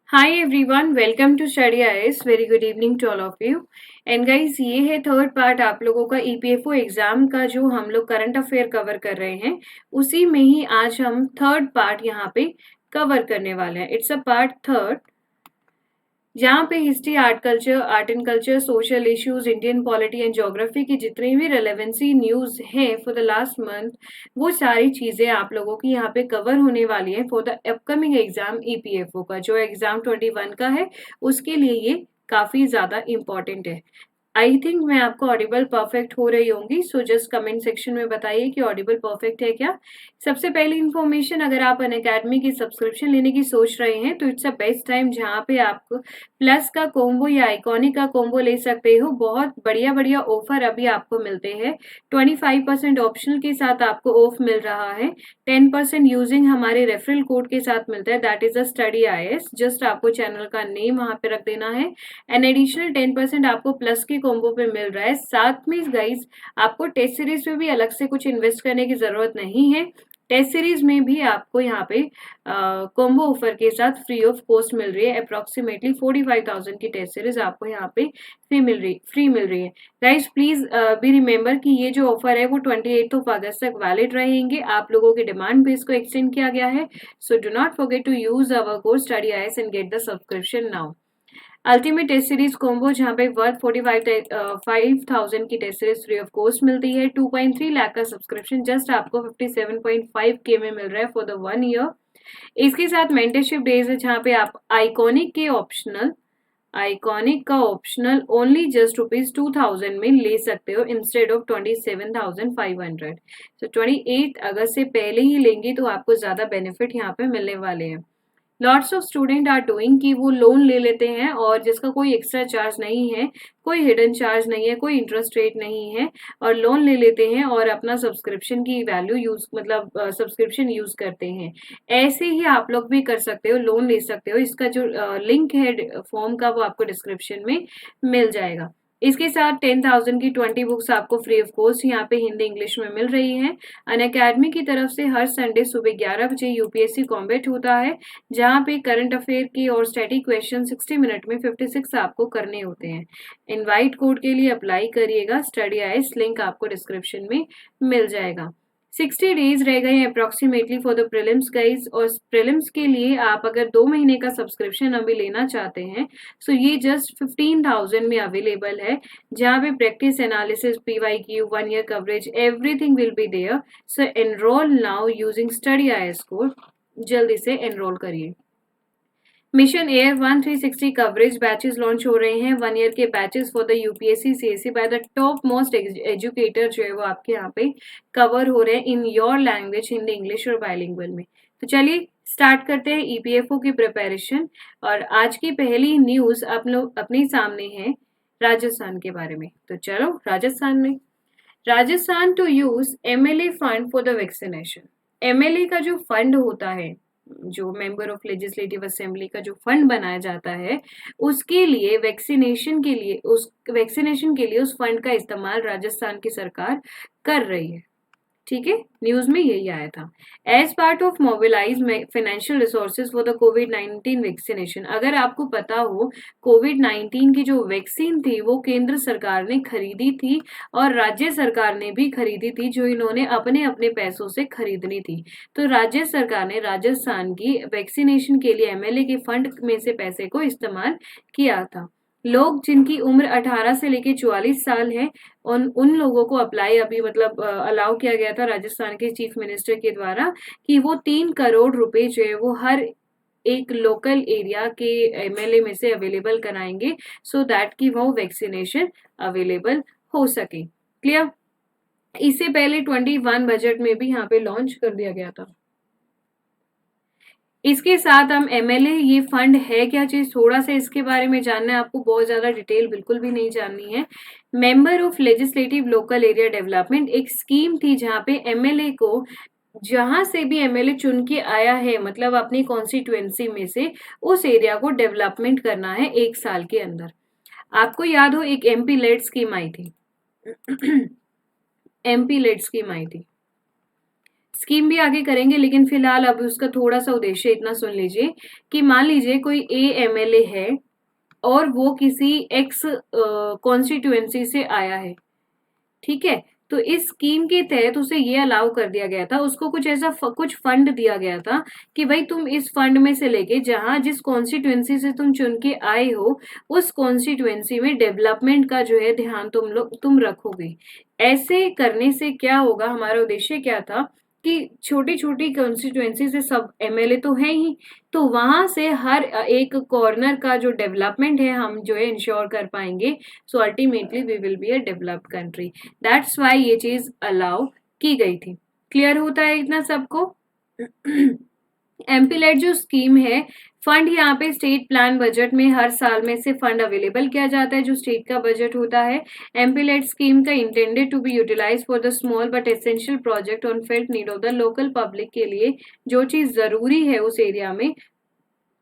Hi everyone, welcome to Study IAS. Very good evening to all of you. And guys, ये है third part आप लोगों का EPFO exam का, जो हम लोग करंट अफेयर कवर कर रहे हैं। उसी में ही आज हम थर्ड पार्ट यहाँ पे कवर करने वाले हैं। इट्स अ पार्ट थर्ड, जहाँ पे history, art and culture, social issues, Indian polity and geography की जितनी भी रेलेवेंसी न्यूज है फॉर द लास्ट मंथ, वो सारी चीजें आप लोगों की यहाँ पे कवर होने वाली है for the upcoming exam EPFO का, जो एग्जाम 21 का है। उसके लिए ये काफी ज्यादा इंपॉर्टेंट है। आई थिंक मैं आपको ऑडिबल परफेक्ट हो रही होंगी, सो जस्ट कमेंट सेक्शन में बताइए कि ऑडिबल परफेक्ट है क्या। सबसे पहली इन्फॉर्मेशन, अगर आप अनअकैडमी की सब्सक्रिप्शन लेने की सोच रहे हैं तो इट्स अ बेस्ट टाइम, जहाँ पे आप प्लस का कॉम्बो या आइकॉनिक का कॉम्बो ले सकते हो। बहुत बढ़िया बढ़िया ऑफर अभी आपको मिलते हैं। 25% ऑप्शनल के साथ आपको ऑफ मिल रहा है। 10% यूजिंग हमारे रेफरल कोड के साथ मिलता है, that is a study IAS. Just आपको चैनल का नेम वहां पे रख देना है। एन एडिशनल 10% आपको प्लस के कॉम्बो पे मिल रहा है। साथ में गाइज, आपको टेस्ट सीरीज में भी अलग से कुछ इन्वेस्ट करने की जरूरत नहीं है। टेस्ट सीरीज में भी आपको यहाँ पे कॉम्बो ऑफर के साथ फ्री ऑफ कॉस्ट मिल रही है। अप्रोक्सीमेटली 45,000 की टेस्ट सीरीज आपको यहाँ पे फ्री मिल रही है। गाइज प्लीज बी रिमेम्बर कि ये जो ऑफर है वो 28 अगस्त तक वैलिड रहेंगे। आप लोगों की डिमांड पे इसको एक्सटेंड किया गया है। So do not forget to use our code Study IAS and get the subscription now. Ultimate test series combo, जहाँ पे वर्थ 45,000 की test series free of cost मिलती है। 2.3 लाख का सब्सक्रिप्शन जस्ट आपको 57.5K में मिल रहा है फॉर द 1 ईयर। इसके साथ मेंटरशिप डेज है, जहाँ पे आप आइकॉनिक का ऑप्शनल ओनली जस्ट ₹2,000 में ले सकते हो इंस्टेड ऑफ 27,500। तो 28 अगस्त से पहले ही लेंगे तो आपको ज्यादा बेनिफिट यहाँ पे मिलने वाले हैं। Lots of student are doing कि वो लोन ले लेते हैं और जिसका कोई एक्स्ट्रा चार्ज नहीं है, कोई हिडन चार्ज नहीं है, कोई इंटरेस्ट रेट नहीं है, और लोन ले लेते हैं और अपना सब्सक्रिप्शन की वैल्यू यूज मतलब सब्सक्रिप्शन यूज करते हैं। ऐसे ही आप लोग भी कर सकते हो, लोन ले सकते हो। इसका जो लिंक है फॉर्म का, वो आपको डिस्क्रिप्शन में मिल जाएगा। इसके साथ 10,000 की 20 बुक्स आपको फ्री ऑफ कॉस्ट यहाँ पे हिंदी इंग्लिश में मिल रही है। अनअकैडमी की तरफ से हर संडे सुबह 11 बजे यूपीएससी कॉम्बैट होता है, जहाँ पे करंट अफेयर की और स्टैटिक क्वेश्चन 60 मिनट में 56 आपको करने होते हैं। इनवाइट कोड के लिए अप्लाई करिएगा, स्टडी आईएएस, लिंक आपको डिस्क्रिप्शन में मिल जाएगा। 60 डेज रह गए approximately for the prelims guys, और प्रीलिम्स के लिए आप अगर 2 महीने का सब्सक्रिप्शन अभी लेना चाहते हैं, सो ये जस्ट 15,000 में अवेलेबल है, जहाँ पे practice, analysis, PYQ, 1 year coverage, everything will be there. So enrol now using Study IAS code. जल्दी से एनरोल करिए। Mission air 1360 coverage batches launch हो रहे हैं। 1 ईयर के batches for the UPSC CSC by the top most educator, जो है वो आपके यहाँ पे कवर हो रहे हैं in your language, Hindi, English और बाइलिंगुअल में। तो चलिए स्टार्ट करते हैं ईपीएफओ की प्रिपरेशन। और आज की पहली न्यूज आप लोग अपने सामने है राजस्थान के बारे में। तो चलो राजस्थान में, Rajasthan to use MLA fund for the vaccination. MLA का जो फंड होता है, जो मेंबर ऑफ लेजिस्लेटिव असेंबली का जो फंड बनाया जाता है, उसके लिए वैक्सीनेशन के लिए उस फंड का इस्तेमाल राजस्थान की सरकार कर रही है। ठीक है, न्यूज में यही आया था। As part of mobilize financial resources for the कोविड-19 वैक्सीनेशन। अगर आपको पता हो, कोविड-19 की जो वैक्सीन थी वो केंद्र सरकार ने खरीदी थी और राज्य सरकार ने भी खरीदी थी, जो इन्होंने अपने अपने पैसों से खरीदनी थी। तो राज्य सरकार ने राजस्थान की वैक्सीनेशन के लिए एमएलए के फंड में से पैसे को इस्तेमाल किया था। लोग जिनकी उम्र 18 से लेकर 44 साल है, उन लोगों को अप्लाई अभी मतलब अलाउ किया गया था राजस्थान के चीफ मिनिस्टर के द्वारा, कि वो 3 करोड़ रुपए जो है वो हर एक लोकल एरिया के एमएलए में से अवेलेबल कराएंगे, सो दैट कि वो वैक्सीनेशन अवेलेबल हो सके। क्लियर? इससे पहले 21 बजट में भी यहाँ पे लॉन्च कर दिया गया था। इसके साथ हम एमएलए, ये फंड है क्या चीज, थोड़ा सा इसके बारे में जानना है आपको, बहुत ज्यादा डिटेल बिल्कुल भी नहीं जाननी है। Member of legislative local area development एक स्कीम थी, जहाँ पे एमएलए को, जहां से भी एमएलए चुन के आया है, मतलब अपनी कॉन्स्टिट्युएंसी में से, उस एरिया को डेवलपमेंट करना है 1 साल के अंदर। आपको याद हो, एक एमपी लेड स्कीम आई थी एमपी लेड स्कीम आई थी। स्कीम भी आगे करेंगे, लेकिन फिलहाल अब उसका थोड़ा सा उद्देश्य इतना सुन लीजिए कि मान लीजिए कोई एएमएलए है और वो किसी एक्स कॉन्स्टिट्यूएंसी से आया है, ठीक है। तो इस स्कीम के तहत उसे ये अलाउ कर दिया गया था, उसको कुछ ऐसा कुछ फंड दिया गया था कि भाई तुम इस फंड में से लेके जहां जिस कॉन्स्टिट्यूएंसी से तुम चुन के आए हो उस कॉन्स्टिट्यूएंसी में डेवलपमेंट का जो है ध्यान तुम रखोगे। ऐसे करने से क्या होगा, हमारा उद्देश्य क्या था कि छोटी छोटी कॉन्स्टिट्यूएंसी से सब एमएलए तो है ही, तो वहां से हर एक कॉर्नर का जो डेवलपमेंट है हम जो है इंश्योर कर पाएंगे। So ultimately we will be a developed country. That's why ये चीज अलाउ की गई थी। क्लियर होता है इतना सबको? एमपीलेट जो स्कीम है, फंड यहाँ पे स्टेट प्लान बजट में हर साल में से फंड अवेलेबल किया जाता है जो स्टेट का बजट होता है। एमपीलेट स्कीम का intended to be utilize for the small but essential project on felt need of the local public के लिए जो चीज जरूरी है उस एरिया में,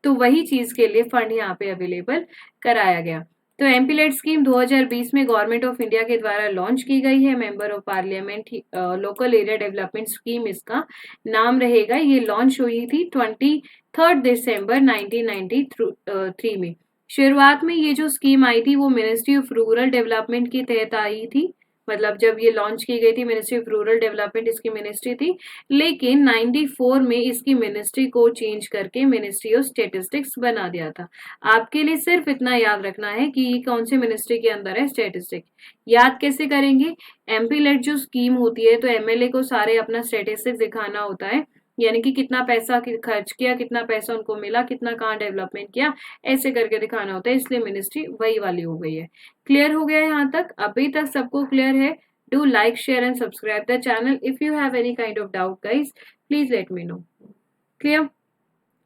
तो वही चीज के लिए फंड यहाँ पे अवेलेबल कराया गया। तो एमपीलेट स्कीम 2020 में गवर्नमेंट ऑफ इंडिया के द्वारा लॉन्च की गई है। Member of parliament local area development scheme इसका नाम रहेगा। ये लॉन्च हुई थी 23 दिसंबर 1993 में। शुरुआत में ये जो स्कीम आई थी वो मिनिस्ट्री ऑफ रूरल डेवलपमेंट के तहत आई थी, मतलब जब ये लॉन्च की गई थी मिनिस्ट्री ऑफ रूरल डेवलपमेंट इसकी मिनिस्ट्री थी, लेकिन 94 में इसकी मिनिस्ट्री को चेंज करके मिनिस्ट्री ऑफ स्टेटिस्टिक्स बना दिया था। आपके लिए सिर्फ इतना याद रखना है कि ये कौन सी मिनिस्ट्री के अंदर है, स्टेटिस्टिक। याद कैसे करेंगे? एमपी लेट जो स्कीम होती है तो एमएलए को सारे अपना स्टेटिस्टिक्स दिखाना होता है, यानी कि कितना पैसा खर्च किया, कितना पैसा उनको मिला, कितना कहाँ डेवलपमेंट किया, ऐसे करके दिखाना होता है, इसलिए मिनिस्ट्री वही वाली हो गई है। क्लियर हो गया है यहाँ तक? अभी तक सबको क्लियर है? Do like, share and subscribe the channel. If you have any kind of doubt guys please let me know. Clear?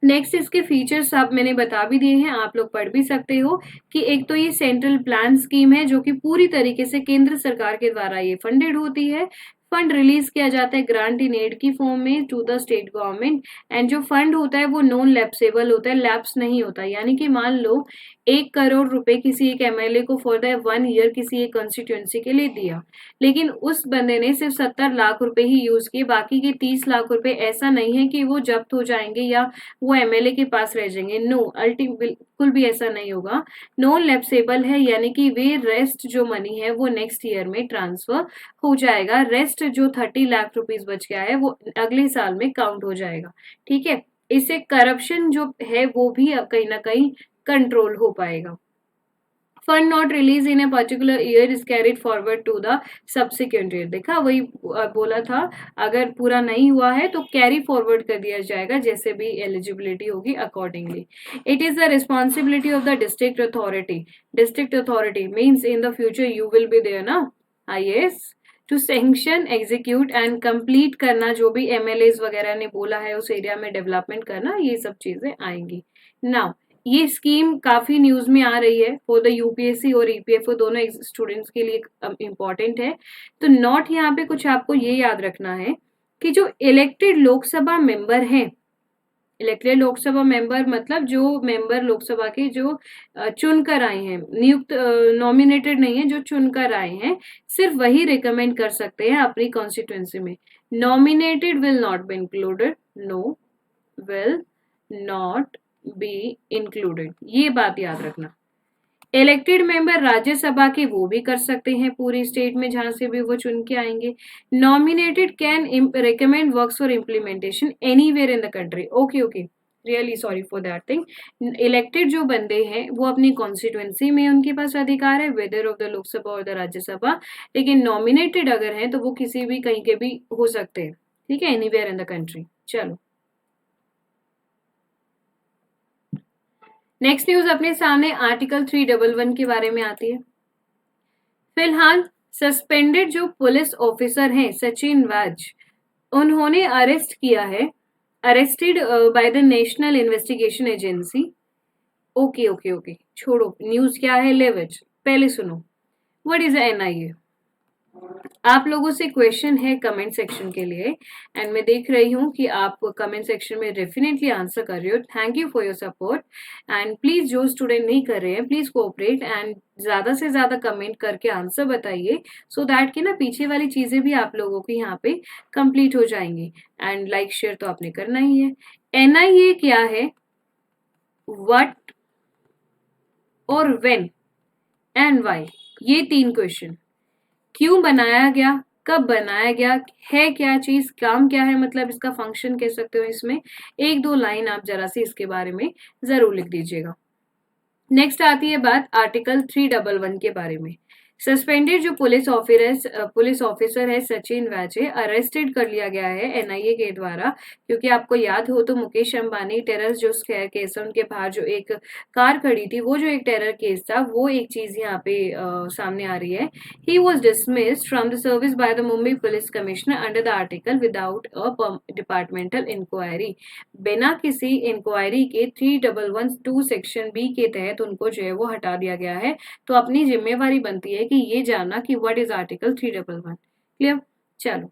Next इसके फीचर्स सब मैंने बता भी दिए हैं, आप लोग पढ़ भी सकते हो कि एक तो ये सेंट्रल प्लान स्कीम है जो कि पूरी तरीके से केंद्र सरकार के द्वारा ये फंडेड होती है। फंड रिलीज किया जाता है ग्रांट इन एड की फॉर्म में to the state government, and जो फंड होता है वो नॉन लैप्सेबल होता है, लैप्स नहीं होता। यानी कि मान लो 1 करोड़ रुपए किसी एक एमएलए को फॉर द 1 ईयर किसी एक कंस्टिट्यूएंसी के लिए दिया, लेकिन उस बंदे ने सिर्फ 70 लाख रुपए ही यूज किए, बाकी के 30 लाख रुपए ऐसा नहीं है कि वो जब्त हो जाएंगे या वो एमएलए के पास रह जाएंगे। नो, बिल्कुल भी ऐसा नहीं होगा। नॉन लैप्सेबल है, यानी कि वे रेस्ट जो मनी है वो नेक्स्ट ईयर में ट्रांसफर हो जाएगा। रेस्ट जो 30 लाख रुपीज बच गया है वो अगले साल में काउंट हो जाएगा। ठीक है, इससे करप्शन जो है वो भी अब कहीं ना कहीं कंट्रोल हो पाएगा। Fund not release in a particular year is carried forward to the subsequent year. देखा, वही बोला था, अगर पूरा नहीं हुआ है तो कैरी फॉरवर्ड कर दिया जाएगा जैसे भी एलिजिबिलिटी होगी accordingly. It is the responsibility of the district authority. District authority means in the future you will be there ना, IAS, to sanction, execute and complete करना जो भी एमएलएस वगैरह ने बोला है उस एरिया में डेवलपमेंट करना, ये सब चीजें आएंगी। नाउ ये स्कीम काफी न्यूज में आ रही है फॉर द यूपीएससी और ईपीएफओ दोनों स्टूडेंट्स के लिए इम्पोर्टेंट है। तो नोट यहाँ पे कुछ आपको ये याद रखना है कि जो इलेक्टेड लोकसभा मेंबर हैं, इलेक्टेड लोकसभा मेंबर मतलब जो मेंबर लोकसभा के जो चुनकर आए हैं, नियुक्त नॉमिनेटेड नहीं है, जो चुनकर आए हैं, सिर्फ वही रिकमेंड कर सकते हैं अपनी कॉन्स्टिट्यूएंसी में। Nominated will not be included, no will not be included, ये बात याद रखना। इलेक्टेड मेंबर राज्यसभा के वो भी कर सकते हैं पूरी स्टेट में जहां से भी वो चुन के आएंगे। Nominated can recommend works for implementation anywhere in the country. Okay okay, really sorry for that thing. Elected जो बंदे हैं वो अपनी कॉन्स्टिट्यूएंसी में उनके पास अधिकार है, वेदर ऑफ द लोकसभा और द राज्यसभा, लेकिन नॉमिनेटेड अगर है तो वो किसी भी कहीं के भी हो सकते हैं। ठीक है, एनीवेयर इन द कंट्री। चलो नेक्स्ट न्यूज अपने सामने आर्टिकल 311 के बारे में आती है। फिलहाल सस्पेंडेड जो पुलिस ऑफिसर हैं सचिन वाज, उन्होंने अरेस्ट किया है, arrested by the national investigation agency. Okay okay okay, छोड़ो न्यूज क्या है, लेव इट, पहले सुनो। What is NIA? आप लोगों से क्वेश्चन है कमेंट सेक्शन के लिए, एंड मैं देख रही हूँ कि आप कमेंट सेक्शन में डेफिनेटली आंसर कर रहे हो। Thank you for your support. And please जो स्टूडेंट नहीं कर रहे हैं प्लीज कोऑपरेट एंड ज्यादा से ज्यादा कमेंट करके आंसर बताइए, सो दैट कि ना पीछे वाली चीजें भी आप लोगों की यहाँ पे कंप्लीट हो जाएंगी। एंड लाइक शेयर तो आपने करना ही है। एनआईए क्या है, व्हाट और व्हेन एंड व्हाई, ये 3 क्वेश्चन। क्यों बनाया गया, कब बनाया गया, है क्या चीज, काम क्या है, मतलब इसका फंक्शन कह सकते हो। इसमें 1-2 लाइन आप जरा सी इसके बारे में जरूर लिख दीजिएगा। नेक्स्ट आती है बात आर्टिकल 311 के बारे में। सस्पेंडेड जो पुलिस ऑफिसर है सचिन वाजे, अरेस्टेड कर लिया गया है एनआईए के द्वारा, क्योंकि आपको याद हो तो मुकेश अंबानी टेरर जो केस है उनके बाहर जो एक कार खड़ी थी, वो जो एक टेरर केस था, वो एक चीज यहाँ पे सामने आ रही है। He was dismissed from the service by the Mumbai police commissioner under the article without a departmental inquiry. बिना किसी इंक्वायरी के 3112 सेक्शन बी के तहत उनको जो है वो हटा दिया गया है। तो अपनी जिम्मेवारी बनती है कि ये जानना कि व्हाट इज आर्टिकल 311। क्लियर। चलो,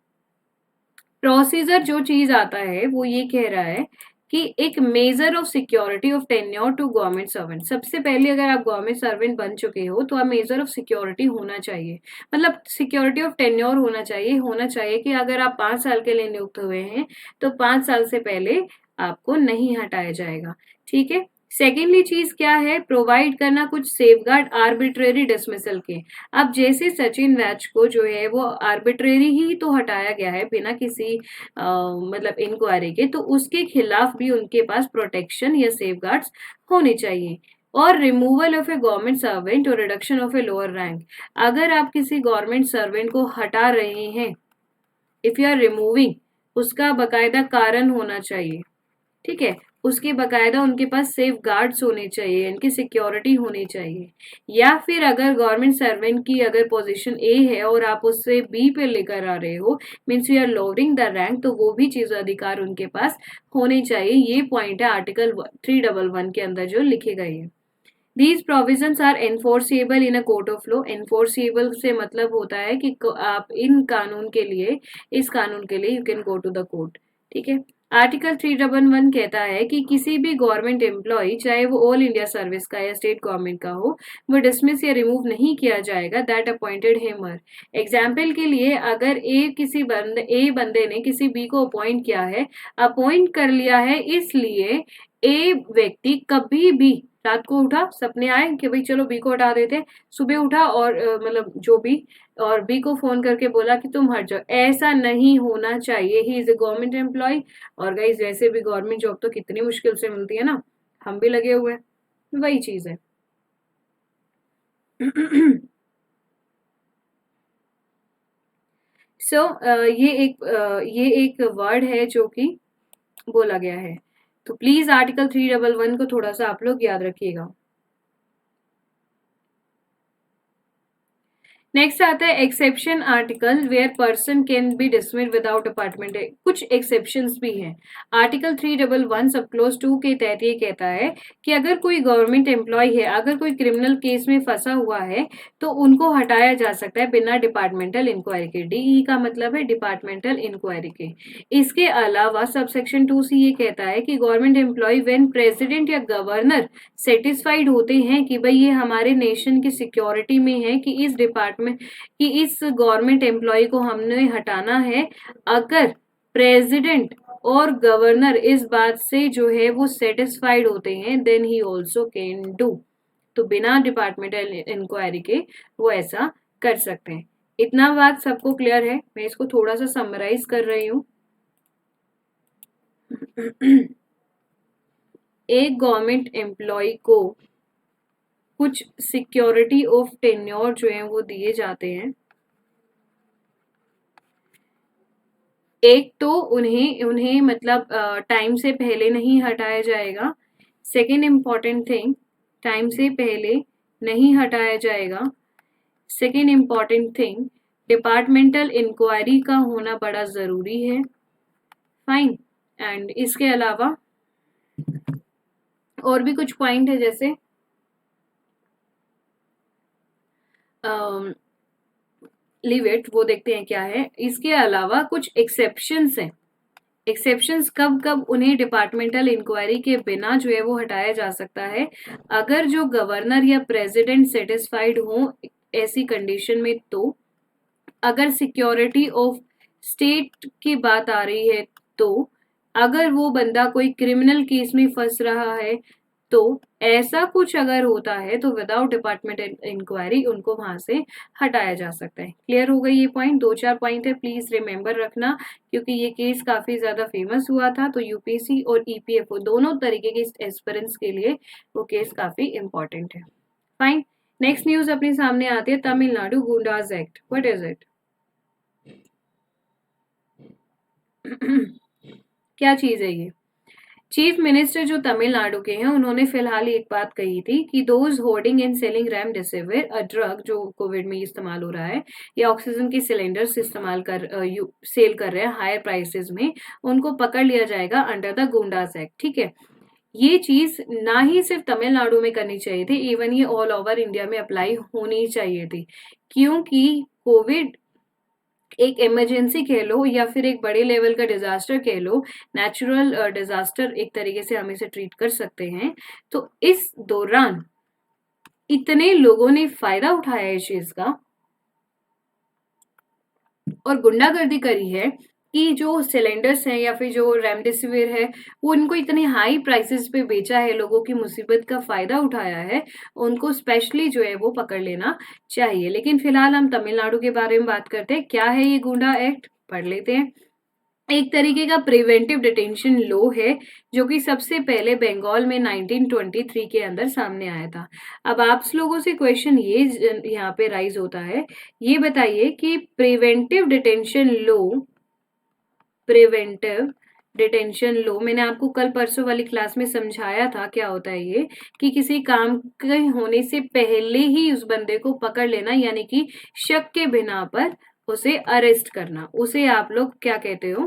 प्रोसीजर जो चीज आता है वो ये कह रहा है कि एक major of security of tenure to government servant. सबसे पहले अगर आप गवर्नमेंट सर्वेंट बन चुके हो तो आप मेजर ऑफ सिक्योरिटी होना चाहिए, मतलब सिक्योरिटी ऑफ टेन्योर होना चाहिए कि अगर आप 5 साल के लिए नियुक्त हुए हैं तो 5 साल से पहले आपको नहीं हटाया जाएगा। ठीक है। सेकेंडली चीज क्या है, प्रोवाइड करना कुछ सेफगार्ड आर्बिट्रेरी डिसमिसल के। अब जैसे सचिन वैच को जो है वो आर्बिट्रेरी ही तो हटाया गया है बिना किसी मतलब इंक्वायरी के, तो उसके खिलाफ भी उनके पास प्रोटेक्शन या सेफगार्ड्स होने चाहिए। और removal of a government servant और reduction of a lower rank. अगर आप किसी गवर्नमेंट सर्वेंट को हटा रहे हैं, इफ यू आर रिमूविंग, उसका बकायदा कारण होना चाहिए। ठीक है। उसके बकायदा उनके पास सेफ गार्ड्स होने चाहिए, इनकी सिक्योरिटी होनी चाहिए। या फिर अगर गवर्नमेंट सर्वेंट की अगर पोजीशन ए है और आप उससे बी पे लेकर आ रहे हो, means you are lowering the rank, तो वो भी चीज अधिकार उनके पास होने चाहिए। ये पॉइंट है आर्टिकल 311 के अंदर जो लिखे गए हैं। These provisions are enforceable in a court of law. Enforceable से मतलब होता है कि आप इन कानून के लिए, इस कानून के लिए you can go to the court. ठीक है। आर्टिकल 311 कहता है कि किसी भी गवर्नमेंट एम्प्लॉय, चाहे वो ऑल इंडिया सर्विस का या स्टेट गवर्नमेंट का हो, वो डिसमिस या रिमूव नहीं किया जाएगा that appointed him her. Example के लिए अगर ए बंदे ने किसी बी को अपॉइंट किया है, अपॉइंट कर लिया है, इसलिए ए व्यक्ति कभी भी रात को उठा, सपने आए कि भाई चलो बी को हटा देते, सुबह उठा और मतलब जो भी, और बी को फोन करके बोला कि तुम हट जाओ, ऐसा नहीं होना चाहिए। He is a government employ. और गाइस वैसे भी गवर्नमेंट जॉब तो कितनी मुश्किल से मिलती है ना, हम भी लगे हुए हैं, वही चीज है। सो ये एक वर्ड है जो कि बोला गया है, तो प्लीज आर्टिकल 311 को थोड़ा सा आप लोग याद रखिएगा। नेक्स्ट आता है exception article where person can be dismissed without apartment. कुछ एक्सेप्शंस भी हैं। आर्टिकल 311 सब क्लोज 2 के तहत ये कहता है कि अगर कोई गवर्नमेंट एम्प्लॉय है, अगर कोई क्रिमिनल केस में फंसा हुआ है, तो उनको हटाया जा सकता है बिना डिपार्टमेंटल इंक्वायरी के। डीई का मतलब है डिपार्टमेंटल इंक्वायरी के। इसके अलावा सब सेक्शन 2 सी ये कहता है कि गवर्नमेंट एम्प्लॉय व्हेन प्रेसिडेंट या गवर्नर सेटिस्फाइड होते हैं कि भाई ये हमारे नेशन की सिक्योरिटी में है, कि इस डिपार्टमेंट कि इस गवर्नमेंट एम्प्लॉय को हमने हटाना है, अगर प्रेसिडेंट और गवर्नर इस बात से जो है वो सेटिस्फाइड होते हैं, then he also can do. तो बिना डिपार्टमेंटल इंक्वायरी के वो ऐसा कर सकते हैं। इतना बात सबको क्लियर है। मैं इसको थोड़ा सा समराइज कर रही हूं। एक गवर्नमेंट एम्प्लॉय को कुछ सिक्योरिटी ऑफ टेन्योर जो है वो दिए जाते हैं। एक तो उन्हें उन्हें मतलब टाइम से पहले नहीं हटाया जाएगा। सेकेंड इम्पॉर्टेंट थिंग, टाइम से पहले नहीं हटाया जाएगा। Second important thing, departmental inquiry का होना बड़ा जरूरी है। फाइन। एंड इसके अलावा और भी कुछ पॉइंट है, जैसे लीव इट, वो देखते हैं क्या है। इसके अलावा कुछ एक्सेप्शंस हैं। एक्सेप्शंस कब कब उन्हें डिपार्टमेंटल इंक्वायरी के बिना जो है वो हटाया जा सकता है, अगर जो गवर्नर या प्रेसिडेंट सेटिस्फाइड हो ऐसी कंडीशन में, तो अगर सिक्योरिटी ऑफ स्टेट की बात आ रही है, तो अगर वो बंदा कोई क्रिमिनल केस में फंस रहा है, तो ऐसा कुछ अगर होता है तो विदाउट डिपार्टमेंट इंक्वायरी उनको वहां से हटाया जा सकता है। क्लियर हो गई ये पॉइंट? 2-4 पॉइंट है, प्लीज रिमेंबर रखना, क्योंकि ये केस काफी ज्यादा फेमस हुआ था, तो यूपीएससी और ईपीएफओ दोनों तरीके के एस्पिरेंट्स के लिए वो केस काफी इंपॉर्टेंट है। फाइन। नेक्स्ट न्यूज अपने सामने आती है, Tamil Nadu गुंडाज act. What is it? क्या चीज है ये? चीफ मिनिस्टर जो तमिलनाडु के हैं, उन्होंने फिलहाल एक बात कही थी कि those hoarding and selling remdesivir, a drug जो कोविड में इस्तेमाल हो रहा है, या ऑक्सीजन के सिलेंडर्स इस्तेमाल सेल कर रहे हैं हायर प्राइसेस में, उनको पकड़ लिया जाएगा अंडर द गुंडास एक्ट। ठीक है, ये चीज ना ही सिर्फ तमिलनाडु में करनी चाहिए थी, इवन ये ऑल ओवर इंडिया में अप्लाई होनी चाहिए थी, क्योंकि कोविड एक इमरजेंसी कह लो या फिर एक बड़े लेवल का डिजास्टर कह लो, नेचुरल डिजास्टर एक तरीके से हम इसे ट्रीट कर सकते हैं। तो इस दौरान इतने लोगों ने फायदा उठाया इस चीज का और गुंडागर्दी करी है कि जो सिलेंडर्स हैं या फिर जो रेमडेसिविर है, वो उनको इतने हाई प्राइसेस पे बेचा है, लोगों की मुसीबत का फायदा उठाया है, उनको स्पेशली जो है वो पकड़ लेना चाहिए। लेकिन फिलहाल हम तमिलनाडु के बारे में बात करते हैं। क्या है ये गुंडा एक्ट? पढ़ लेते हैं। एक तरीके का प्रिवेंटिव डिटेंशन लॉ है, जो कि सबसे पहले बंगाल में 1923 के अंदर सामने आया था। अब आप लोगों से क्वेश्चन ये यहाँ पे राइज होता है, ये बताइए कि preventive detention law, preventive detention law मैंने आपको कल परसों वाली क्लास में समझाया था क्या होता है ये, कि किसी काम के होने से पहले ही उस बंदे को पकड़ लेना, यानी कि शक के बिना पर उसे अरेस्ट करना, उसे आप लोग क्या कहते हो?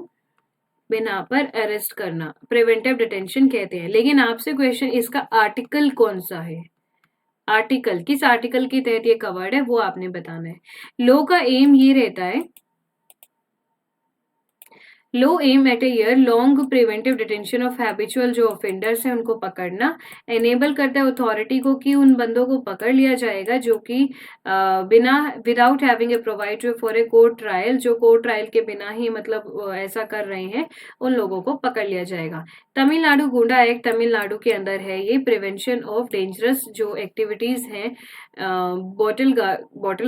बिना पर अरेस्ट करना प्रिवेंटिव डिटेंशन कहते हैं। लेकिन आपसे क्वेश्चन, इसका आर्टिकल कौन सा है? आर्टिकल, किस आर्टिकल के तहत ये कवर्ड है वो आपने बताना है। लॉ का एम ये रहता है, लो M at a year long preventive detention of habitual जो ऑफेंडर्स हैं उनको पकड़ना, एनेबल करता है अथॉरिटी को कि उन बंदों को पकड़ लिया जाएगा जो कि बिना without having a provide for a court trial, जो कोर्ट ट्रायल के बिना ही मतलब ऐसा कर रहे हैं, उन लोगों को पकड़ लिया जाएगा। तमिलनाडु गुंडा एक्ट तमिलनाडु के अंदर है, ये प्रिवेंशन ऑफ डेंजरस जो एक्टिविटीज हैं बॉटल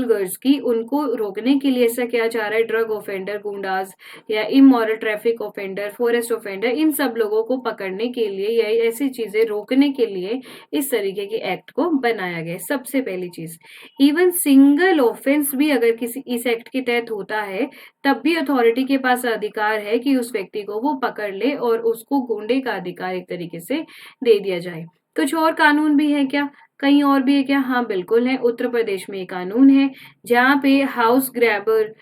गर्ल्स की, उनको रोकने के लिए ऐसा किया जा रहा है। ड्रग ऑफेंडर, गुंडाज या immoral traffic offender, forest offender, इन सब लोगों को पकड़ने के लिए या ऐसी चीजें रोकने के लिए इस तरीके के एक्ट को बनाया गया। सबसे पहली चीज, इवन सिंगल ऑफेंस भी अगर किसी इस एक्ट के तहत होता है, तब भी अथॉरिटी के पास अधिकार है कि उस व्यक्ति को वो पकड़ ले और उसको गुंडे का अधिकार एक तरीके से दे दिया जाए। कुछ और कानून भी है क्या? कहीं और भी है क्या? हाँ बिल्कुल है। उत्तर प्रदेश में एक कानून है जहाँ पे हाउस ग्रैबर,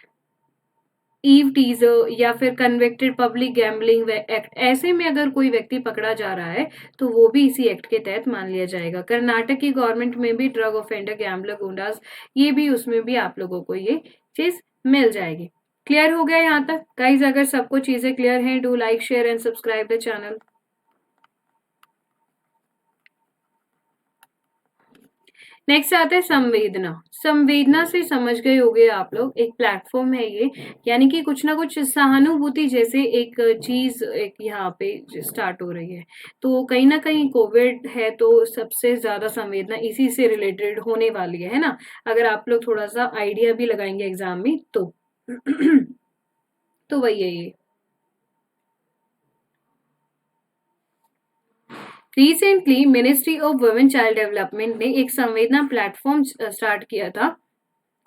ईव टीजर या फिर कन्विक्टेड पब्लिक गैम्बलिंग एक्ट, ऐसे में अगर कोई व्यक्ति पकड़ा जा रहा है तो वो भी इसी एक्ट के तहत मान लिया जाएगा। कर्नाटक की गवर्नमेंट में भी ड्रग ऑफेंडर, गैम्बलर, गुंडास, ये भी उसमें भी आप लोगों को ये चीज मिल जाएगी। क्लियर हो गया यहाँ तक गाइज? अगर सबको चीजें क्लियर हैं, do like, share and subscribe the channel. Next आता है संवेदना। संवेदना से समझ गए होंगे आप लोग, एक प्लेटफॉर्म है ये, यानी कि कुछ ना कुछ सहानुभूति जैसे एक चीज एक यहाँ पे स्टार्ट हो रही है। तो कहीं ना कहीं कोविड है तो सबसे ज्यादा संवेदना इसी से रिलेटेड होने वाली है ना, अगर आप लोग थोड़ा सा आइडिया भी लगाएंगे एग्जाम में तो तो वही है ये। Recently ministry of women child development ने एक संवेदना प्लेटफॉर्म स्टार्ट किया था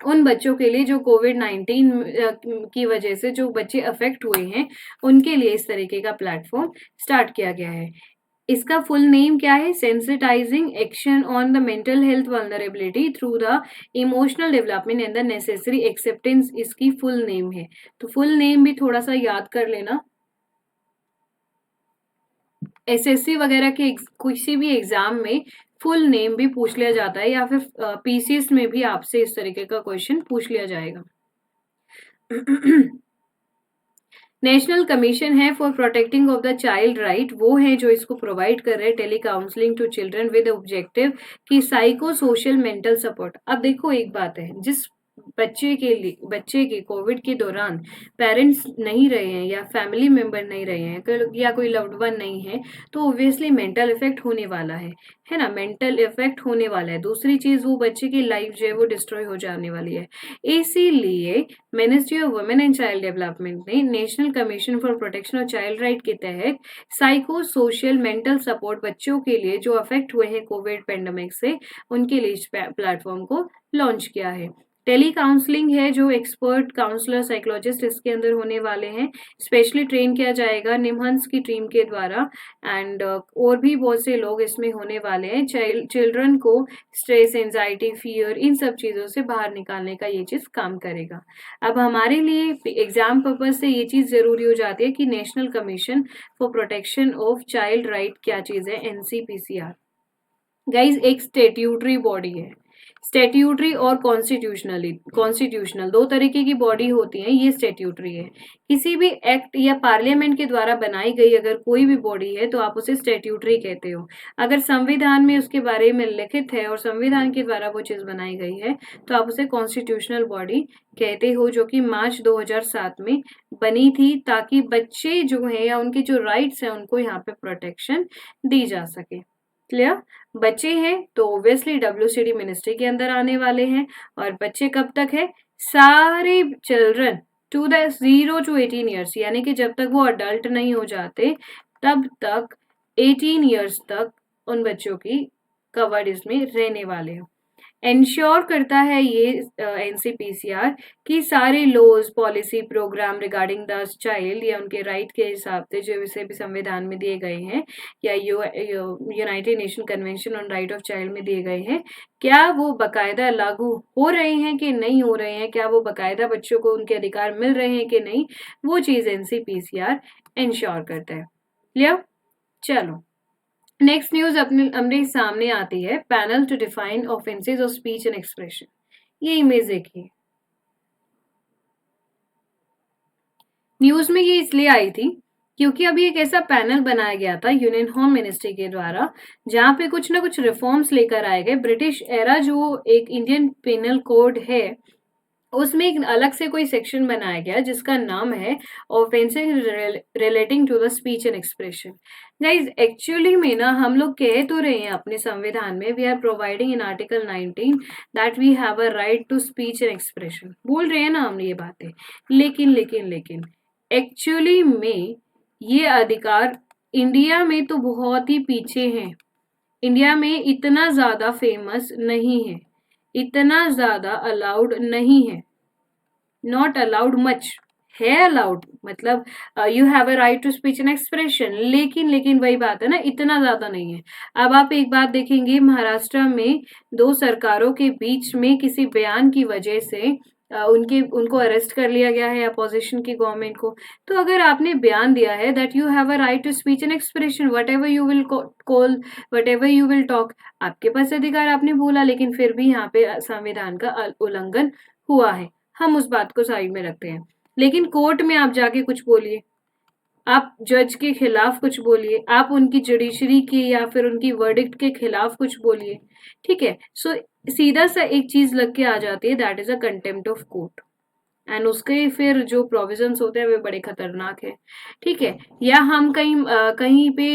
उन बच्चों के लिए जो कोविड-19 की वजह से जो बच्चे अफेक्ट हुए हैं, उनके लिए इस तरीके का प्लेटफॉर्म स्टार्ट किया गया है। इसका फुल नेम क्या है? Sensitising action on the mental health vulnerability through the emotional development and the necessary acceptance, इसकी फुल नेम है। तो फुल नेम भी थोड़ा सा याद कर लेना, एसएससी वगैरह के किसी भी एग्जाम में फुल नेम भी पूछ लिया जाता है, या फिर पीसीएस में भी आपसे इस तरीके का क्वेश्चन पूछ लिया जाएगा। नेशनल कमीशन है for protecting of the child right, वो है जो इसको प्रोवाइड कर रहे हैं tele counselling to children with objective की साइको सोशल मेंटल सपोर्ट। अब देखो एक बात है, जिस बच्चे के कोविड के दौरान पेरेंट्स नहीं रहे हैं या फैमिली मेंबर नहीं रहे हैं या कोई लव्ड वन नहीं है, तो ऑब्वियसली मेंटल इफेक्ट होने वाला है ना, मेंटल इफेक्ट होने वाला है। दूसरी चीज, वो बच्चे की लाइफ जो है वो डिस्ट्रॉय हो जाने वाली है। इसीलिए ministry of women and child development ने national commission for protection of child right के तहत साइको सोशल मेंटल सपोर्ट बच्चों के लिए जो अफेक्ट हुए हैं कोविड पेंडेमिक से, उनके लिए इस प्लेटफॉर्म को लॉन्च किया है। टेली काउंसलिंग है, जो एक्सपर्ट काउंसलर साइकोलॉजिस्ट इसके अंदर होने वाले हैं, स्पेशली ट्रेन किया जाएगा निमहंस की टीम के द्वारा। एंड और भी बहुत से लोग इसमें होने वाले हैं। चिल्ड्रन को स्ट्रेस, एंजाइटी, फियर, इन सब चीजों से बाहर निकालने का ये चीज काम करेगा। अब हमारे लिए एग्जाम पर्पज से ये चीज जरूरी हो जाती है कि national commission for protection of child right क्या चीज है, एनसीपीसीआर। गाइज एक स्टेट्यूटरी बॉडी है, स्टेट्यूटरी और कॉन्स्टिट्यूशनल दो तरीके की बॉडी होती है। ये स्टेट्यूटरी है, किसी भी एक्ट या पार्लियामेंट के द्वारा बनाई गई अगर कोई भी बॉडी है तो आप उसे स्टेट्यूटरी कहते हो। अगर संविधान में उसके बारे में लिखित है और संविधान के द्वारा वो चीज बनाई गई है तो आप उसे कॉन्स्टिट्यूशनल बॉडी कहते हो, जो कि मार्च 2007 में बनी थी, ताकि बच्चे जो है या उनके जो राइट्स है उनको यहाँ पे प्रोटेक्शन दी जा सके। क्लियर? बच्चे हैं तो ऑब्वियसली डब्ल्यूसीडी मिनिस्ट्री के अंदर आने वाले हैं। और बच्चे कब तक है? सारे children to the 0 to 18 years, यानी कि जब तक वो अडल्ट नहीं हो जाते तब तक 18 ईयर्स तक उन बच्चों की कवर्ड इसमें रहने वाले हैं। इंश्योर करता है ये एनसीपीसीआर कि सारे laws, policy, programme regarding the child या उनके राइट के हिसाब से जो विषय भी संविधान में दिए गए हैं या United nation convention on right of child में दिए गए हैं, क्या वो बकायदा लागू हो रहे हैं कि नहीं हो रहे हैं, क्या वो बकायदा बच्चों को उनके अधिकार मिल रहे हैं कि नहीं, वो चीज एनसीपीसीआर इंश्योर करता है। क्लियर? चलो नेक्स्ट न्यूज अपने सामने आती है, panel to define offences of speech and expression. ये इमेज देखिए, न्यूज में ये इसलिए आई थी क्योंकि अभी एक ऐसा पैनल बनाया गया था यूनियन होम मिनिस्ट्री के द्वारा, जहां पे कुछ ना कुछ रिफॉर्म्स लेकर आए गए। ब्रिटिश एरा जो एक इंडियन पेनल कोड है उसमें एक अलग से कोई सेक्शन बनाया गया जिसका नाम है offences relating to the speech and expression. Guys actually में ना हम लोग कह तो रहे हैं अपने संविधान में, we are providing in article 19 that we have a right to speech and expression, बोल रहे हैं ना हम ये बातें, लेकिन एक्चुअली में ये अधिकार इंडिया में तो बहुत ही पीछे हैं, इंडिया में इतना ज्यादा फेमस नहीं है, इतना ज्यादा अलाउड नहीं है, नॉट अलाउड मच, है अलाउड, मतलब you have a right to speech and expression, लेकिन वही बात है ना, इतना ज्यादा नहीं है। अब आप एक बात देखेंगे, महाराष्ट्र में दो सरकारों के बीच में किसी बयान की वजह से उनको अरेस्ट कर लिया गया है अपोजिशन की गवर्नमेंट को। तो अगर आपने बयान दिया है that you have a right to speech and expression, whatever you will call, whatever you will talk, आपके पास अधिकार, आपने बोला, लेकिन फिर भी यहाँ पे संविधान का उल्लंघन हुआ है, हम उस बात को साइड में रखते हैं। लेकिन कोर्ट में आप जाके कुछ बोलिए, आप जज के खिलाफ कुछ बोलिए, आप उनकी जुडिशरी के या फिर उनकी वर्डिक्ट के खिलाफ कुछ बोलिए, ठीक है, सो सीधा सा एक चीज लग के आ जाती है, that is a contempt of court, and उसके फिर जो प्रोविजंस होते हैं वे बड़े खतरनाक है, ठीक है। या हम कहीं पे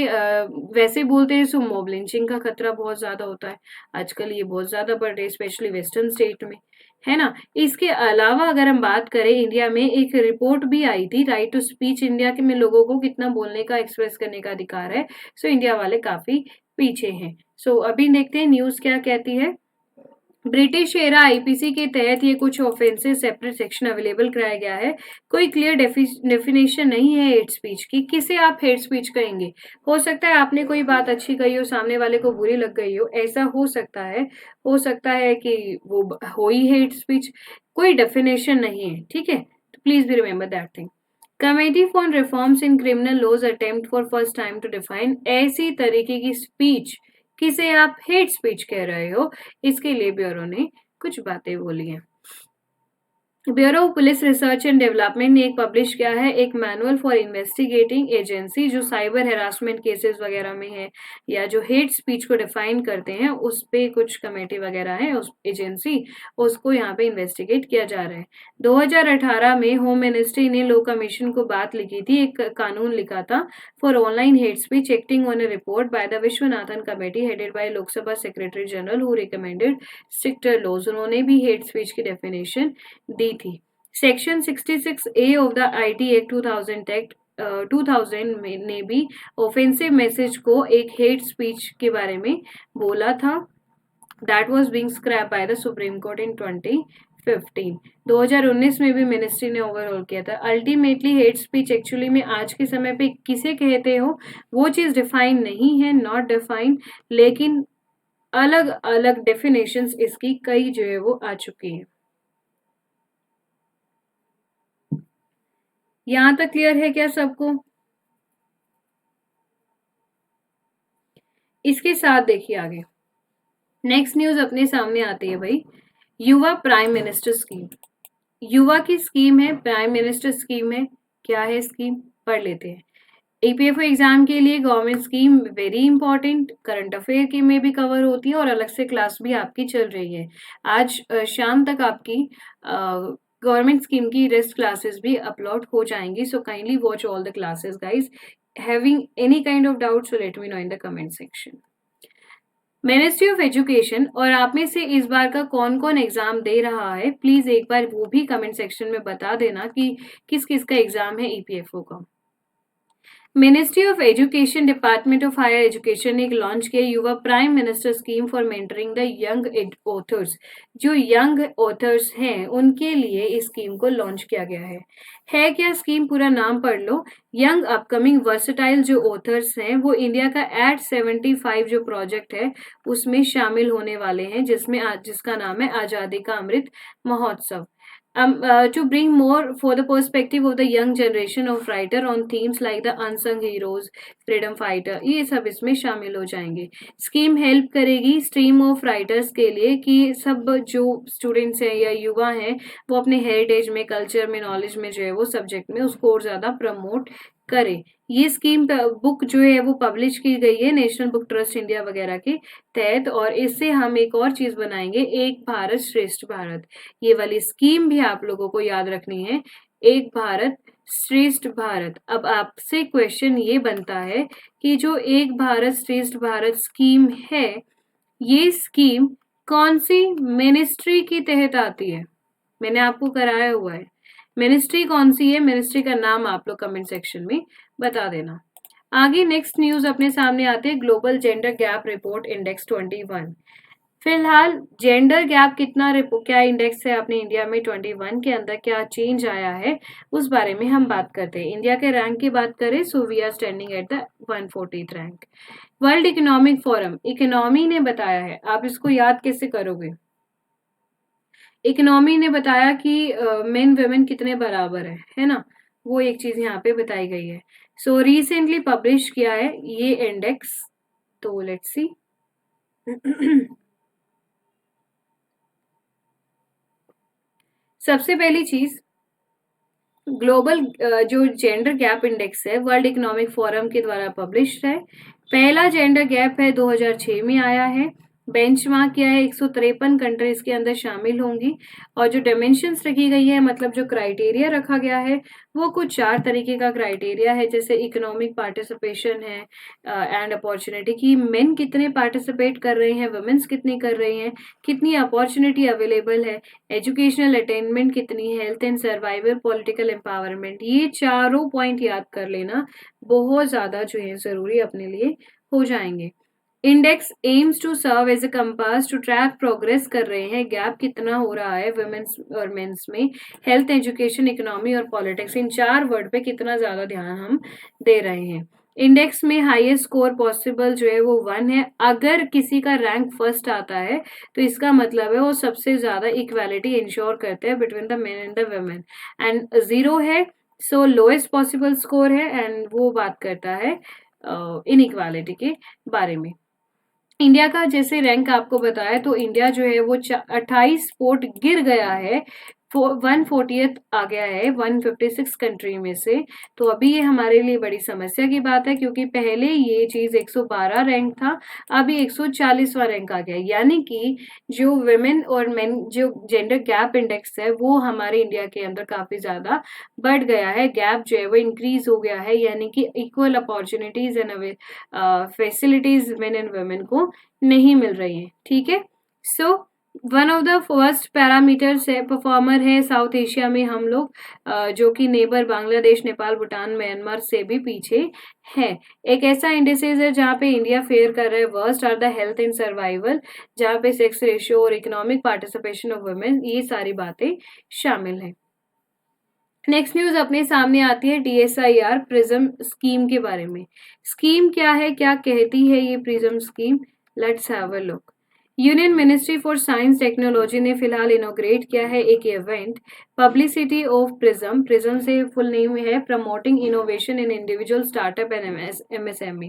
वैसे बोलते हैं, सो मॉब लिंचिंग का खतरा बहुत ज्यादा होता है आजकल, ये बहुत ज्यादा बढ़ रही है स्पेशली वेस्टर्न स्टेट में, है ना। इसके अलावा अगर हम बात करें, इंडिया में एक रिपोर्ट भी आई थी, राइट टू स्पीच इंडिया के में लोगों को कितना बोलने का, एक्सप्रेस करने का अधिकार है, सो इंडिया वाले काफी पीछे हैं। सो अभी देखते हैं न्यूज क्या कहती है। ब्रिटिश एरा आईपीसी के तहत ये कुछ ऑफेंसेस सेपरेट सेक्शन अवेलेबल कराया गया है, कोई क्लियर डेफिनेशन नहीं है हेट स्पीच की, किसे आप हेट स्पीच कहेंगे। हो सकता है आपने कोई बात अच्छी कही हो, सामने वाले को बुरी लग गई हो, ऐसा हो सकता है कि वो हो ही हेट स्पीच, कोई डेफिनेशन नहीं है, ठीक है, तो please be remember that thing. Committee for reforms in criminal laws attempt for first time to define ऐसी तरीके की स्पीच किसे आप हेट स्पीच कह रहे हो, इसके लिए ब्यूरो ने कुछ बातें बोली हैं। Bureau of police research and development ने एक पब्लिश किया है एक मैनुअल फॉर इन्वेस्टिगेटिंग एजेंसी जो साइबर हेरासमेंट केसेस वगैरह में है या जो हेट स्पीच को डिफाइन करते हैं, उस पे कुछ कमेटी वगैरह है, उस एजेंसी उसको यहाँ पे इन्वेस्टिगेट किया जा रहा है। 2018 में होम मिनिस्ट्री ने लॉ कमीशन को बात लिखी थी, एक कानून लिखा था for online hate speech acting on a report by the Viswanathan committee headed by Lok Sabha secretary general who recommended stricter laws. उन्होंने भी हेट स्पीच की डेफिनेशन दी थी। Section 66A of the IT act 2000 ने भी ऑफेंसिव मैसेज को एक हेट स्पीच के बारे में बोला था। That was being scrap by the supreme court in 2015। 2019 में भी मिनिस्ट्री ने ओवरऑल किया था। अल्टीमेटली हेट स्पीच एक्चुअली में आज के समय पे किसे कहते हो वो चीज डिफाइन नहीं है, नॉट डिफाइन, लेकिन अलग अलग डेफिनेशंस इसकी कई जो है वो आ चुकी है। यहां तक क्लियर है क्या सबको? इसके साथ देखिए आगे नेक्स्ट न्यूज अपने सामने आती है भाई, युवा प्राइम मिनिस्टर स्कीम। युवा की स्कीम है, प्राइम मिनिस्टर स्कीम है। क्या है स्कीम, पढ़ लेते हैं। ईपीएफओ एग्जाम के लिए government scheme very important, current affair की में भी कवर होती है और अलग से क्लास भी आपकी चल रही है। आज शाम तक आपकी गवर्नमेंट स्कीम की रेस्ट क्लासेस भी अपलोड हो जाएंगी, so kindly watch all the classes guys. Having any kind of doubt so let me know in the comment section. Ministry of education, और आप में से इस बार का कौन कौन एग्जाम दे रहा है प्लीज एक बार वो भी कमेंट सेक्शन में बता देना कि किस किस का एग्जाम है ईपीएफओ का। Ministry of education department of higher education ने लॉन्च किया Yuva prime minister scheme for mentoring the young authors. जो यंग ऑथर्स हैं उनके लिए इस स्कीम को लॉन्च किया गया है क्या स्कीम, पूरा नाम पढ़ लो। यंग अपकमिंग वर्सेटाइल जो ऑथर्स हैं वो इंडिया का एट 75 जो प्रोजेक्ट है उसमें शामिल होने वाले हैं, जिसका नाम है आजादी का Amrit Mahotsav. To bring more for the perspective of the young generation of writer on themes like the unsung heroes, freedom fighter, ये सब इसमें शामिल हो जाएंगे। स्कीम हेल्प करेगी स्ट्रीम ऑफ राइटर्स के लिए कि सब जो स्टूडेंट्स हैं या युवा हैं वो अपने हेरिटेज में, कल्चर में, नॉलेज में जो है वो सब्जेक्ट में उसको और ज्यादा प्रमोट करे। ये स्कीम बुक जो है वो पब्लिश की गई है नेशनल बुक ट्रस्ट इंडिया वगैरह के तहत, और इससे हम एक और चीज बनाएंगे, एक भारत श्रेष्ठ भारत। ये वाली स्कीम भी आप लोगों को याद रखनी है, एक भारत श्रेष्ठ भारत। अब आपसे क्वेश्चन ये बनता है कि जो एक भारत श्रेष्ठ भारत स्कीम है ये स्कीम कौन सी मिनिस्ट्री के तहत आती है? मैंने आपको कराया हुआ है, मिनिस्ट्री कौन सी है, मिनिस्ट्री का नाम आप लोग कमेंट सेक्शन में बता देना। आगे नेक्स्ट न्यूज अपने सामने आते हैं, global gender gap report index 21। फिलहाल जेंडर गैप क्या इंडेक्स है अपने इंडिया में 21 के अंदर, क्या चेंज आया है उस बारे में हम बात करते हैं। इंडिया के रैंक की बात करें so we are standing at the 140th rank. World economic forum, economy ने बताया है, आप इसको याद कैसे करोगे? इकोनॉमी ने बताया कि मेन वेमेन कितने बराबर है ना, वो एक चीज यहाँ पे बताई गई है। सो रिसेंटली पब्लिश किया है ये इंडेक्स, तो लेट्स सी। सबसे पहली चीज ग्लोबल जो जेंडर गैप इंडेक्स है वर्ल्ड इकोनॉमिक फोरम के द्वारा पब्लिश है। पहला जेंडर गैप है 2006 में आया है। बेंचमार्क किया है 153 कंट्रीज के अंदर शामिल होंगी, और जो डायमेंशंस रखी गई है मतलब जो क्राइटेरिया रखा गया है वो कुछ 4 तरीके का क्राइटेरिया है, जैसे इकोनॉमिक पार्टिसिपेशन है एंड अपॉर्चुनिटी की मेन कितने पार्टिसिपेट कर रहे हैं, वुमेन्स कितनी कर रही हैं, कितनी अपॉर्चुनिटी अवेलेबल है, एजुकेशनल अटेनमेंट कितनी है, health and survival, political empowerment. ये चारों पॉइंट याद कर लेना बहुत ज्यादा जो है जरूरी अपने लिए हो जाएंगे। Index aims to serve as a compass to track progress कर रहे हैं, गैप कितना हो रहा है वुमेन्स और मेंस में, हेल्थ, एजुकेशन, इकोनॉमी और पॉलिटिक्स, इन 4 वर्ड पे कितना ज्यादा ध्यान हम दे रहे हैं। इंडेक्स में हाईएस्ट स्कोर पॉसिबल जो है वो 1 है। अगर किसी का रैंक फर्स्ट आता है तो इसका मतलब है वो सबसे ज्यादा इक्वालिटी इंश्योर करते हैं between the main and the women, and 0 है सो लोएस्ट पॉसिबल स्कोर है, एंड वो बात करता है इनइक्वालिटी के बारे में। इंडिया का जैसे रैंक आपको बताया तो इंडिया जो है वो 28 स्पोर्ट गिर गया है 140th आ गया है 156 कंट्री में से। तो अभी ये हमारे लिए बड़ी समस्या की बात है, क्योंकि पहले ये चीज 112 रैंक था, अभी 140वां रैंक आ गया है। यानी कि जो वुमेन और मेन जो जेंडर गैप इंडेक्स है वो हमारे इंडिया के अंदर काफी ज्यादा बढ़ गया है, गैप जो है वो इंक्रीज हो गया है। यानी कि equal opportunities and facilities main and women को नहीं मिल रही है। ठीक है, so one of the first parameters है, परफॉर्मर है साउथ एशिया में हम लोग, जो कि नेबर बांग्लादेश, नेपाल, भूटान, म्यांमार से भी पीछे है। एक ऐसा इंडिसेस है जहाँ पे इंडिया फेयर कर रहा है worst are the health and survival, जहाँ पे सेक्स रेशियो और इकोनॉमिक पार्टिसिपेशन ऑफ वुमेन, ये सारी बातें शामिल है। नेक्स्ट न्यूज अपने सामने आती है DSIR प्रिज्म स्कीम के बारे में। स्कीम क्या है, क्या कहती है ये prism scheme, let's have a look. Union ministry for science technology ने फिलहाल इनोग्रेट किया है एक event, publicity of prism. Prism से फुल नेम है promoting innovation in individual startup and MSME।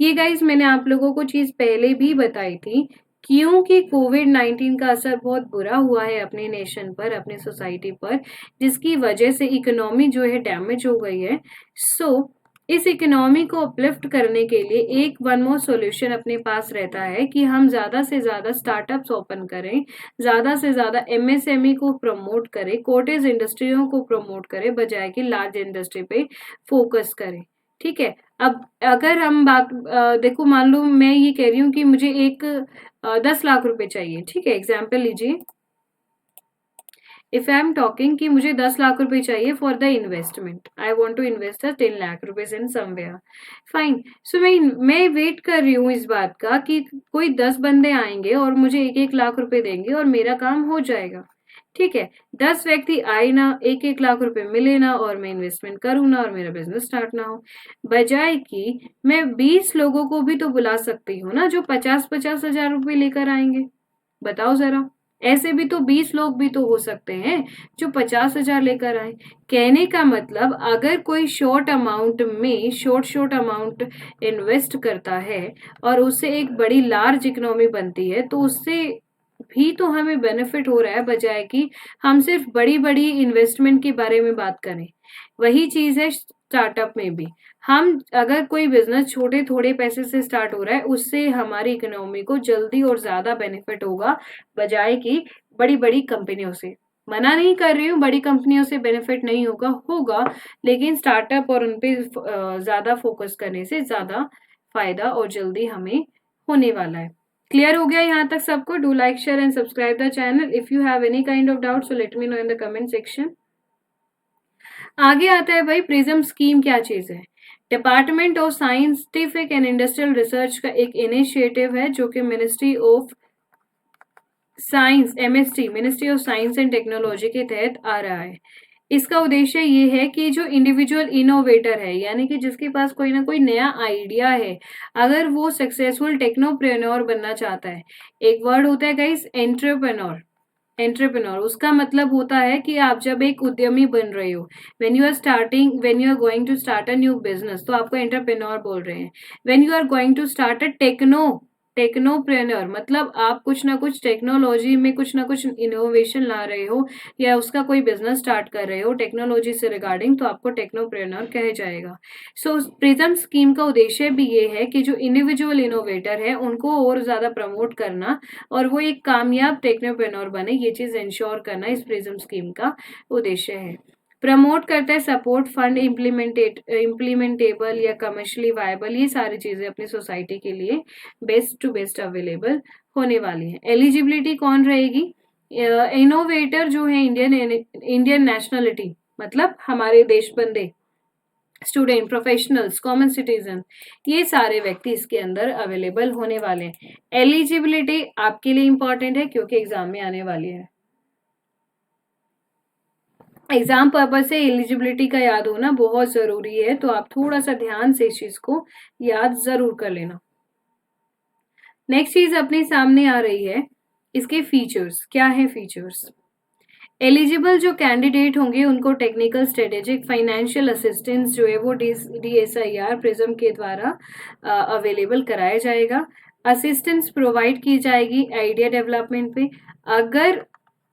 ये गाइज मैंने आप लोगों को चीज पहले भी बताई थी, क्योंकि कोविड-19 का असर बहुत बुरा हुआ है अपने नेशन पर, अपने सोसाइटी पर, जिसकी वजह से इकोनॉमी जो है डैमेज हो गई है। सो इस इकोनॉमी को अपलिफ्ट करने के लिए एक वन मोर सॉल्यूशन अपने पास रहता है कि हम ज्यादा से ज्यादा स्टार्टअप्स ओपन करें, ज्यादा से ज्यादा MSME को प्रमोट करें, कॉटेज इंडस्ट्रियों को प्रमोट करें, बजाय कि लार्ज इंडस्ट्री पे फोकस करें। ठीक है, अब अगर हम बात देखो, मान लो मैं ये कह रही हूँ कि मुझे एक 10 लाख रुपए चाहिए। ठीक है, एग्जाम्पल लीजिए, इफ आई एम टॉकिंग कि मुझे 10 लाख रुपए चाहिए for the investment, I want to invest 10 lakh rupees in somewhere, fine. So मैं वेट कर रही हूँ इस बात का कि कोई 10 बंदे आएंगे और मुझे 1-1 लाख रुपए देंगे और मेरा काम हो जाएगा। ठीक है, 10 व्यक्ति आए ना, 1-1 लाख रुपए मिले ना, और मैं इन्वेस्टमेंट करूँ ना, और मेरा बिजनेस स्टार्ट ना हो, बजाय कि मैं 20 लोगों को भी तो बुला सकती हूँ ना, जो 50-50 हजार रुपए लेकर आएंगे। बताओ जरा, ऐसे भी तो 20 लोग भी तो हो सकते हैं जो 50 हजार लेकर आए। कहने का मतलब, अगर कोई शॉर्ट अमाउंट में शॉर्ट अमाउंट इन्वेस्ट करता है और उससे एक बड़ी लार्ज इकोनॉमी बनती है, तो उससे भी तो हमें बेनिफिट हो रहा है, बजाय कि हम सिर्फ बड़ी बड़ी इन्वेस्टमेंट के बारे में बात करें। वही चीज है स्टार्टअप में भी, हम अगर कोई बिजनेस छोटे थोड़े पैसे से स्टार्ट हो रहा है, उससे हमारी इकोनॉमी को जल्दी और ज्यादा बेनिफिट होगा, बजाय कि बड़ी बड़ी कंपनियों से। मना नहीं कर रही हूँ, बड़ी कंपनियों से बेनिफिट नहीं होगा, लेकिन स्टार्टअप और उनपे ज्यादा फोकस करने से ज्यादा फायदा और जल्दी हमें होने वाला है। क्लियर हो गया यहाँ तक सबको? Do like, share and subscribe the channel. If you have any kind of doubt, so let me know in the comment section. आगे आता है भाई, प्रिज्म स्कीम क्या चीज है। Department of scientific and industrial research का एक इनिशिएटिव है, जो कि ministry of science, MST, ministry of science and technology के तहत आ रहा है। इसका उद्देश्य ये है कि जो इंडिविजुअल इनोवेटर है, यानी कि जिसके पास कोई ना कोई नया आइडिया है, अगर वो सक्सेसफुल टेक्नोप्रेन्योर बनना चाहता है, एक वर्ड होता है गाइस एंटरप्रेन्योर। एंटरप्रेन्योर उसका मतलब होता है कि आप जब एक उद्यमी बन रहे हो, when you are going to start a new business, तो आपको एंटरप्रेन्योर बोल रहे हैं। When you are going to start a technopreneur, मतलब आप कुछ ना कुछ टेक्नोलॉजी में कुछ ना कुछ इनोवेशन ला रहे हो, या उसका कोई बिजनेस स्टार्ट कर रहे हो टेक्नोलॉजी से रिगार्डिंग, तो आपको टेक्नोप्रेन्योर कहा जाएगा। सो प्रिज्म स्कीम का उद्देश्य भी ये है कि जो इंडिविजुअल इनोवेटर है उनको और ज्यादा प्रमोट करना, और वो एक कामयाब टेक्नोप्रेन्योर बने, ये चीज इंश्योर करना इस प्रिज्म स्कीम का उद्देश्य है। प्रमोट करता है सपोर्ट फंड इम्प्लीमेंटेबल या कमर्शियली वायबल, ये सारी चीजें अपनी सोसाइटी के लिए बेस्ट टू बेस्ट अवेलेबल होने वाली है। एलिजिबिलिटी कौन रहेगी? इनोवेटर जो है इंडियन नेशनलिटी, मतलब हमारे देश बंदे, स्टूडेंट, प्रोफेशनल्स, कॉमन सिटीजन, ये सारे व्यक्ति इसके अंदर अवेलेबल होने वाले हैं। एलिजिबिलिटी आपके लिए इंपॉर्टेंट है, क्योंकि एग्जाम में आने वाली है। एग्जाम पर्पज से एलिजिबिलिटी का याद होना बहुत जरूरी है, तो आप थोड़ा सा ध्यान से इस चीज को याद जरूर कर लेना। नेक्स्ट चीज अपने सामने आ रही है, इसके फीचर्स क्या है। फीचर्स, एलिजिबल जो कैंडिडेट होंगे उनको टेक्निकल, स्ट्रेटेजिक, फाइनेंशियल असिस्टेंस जो है वो DSIR प्रिज्म के द्वारा अवेलेबल कराया जाएगा। असिस्टेंस प्रोवाइड की जाएगी आइडिया डेवलपमेंट पे। अगर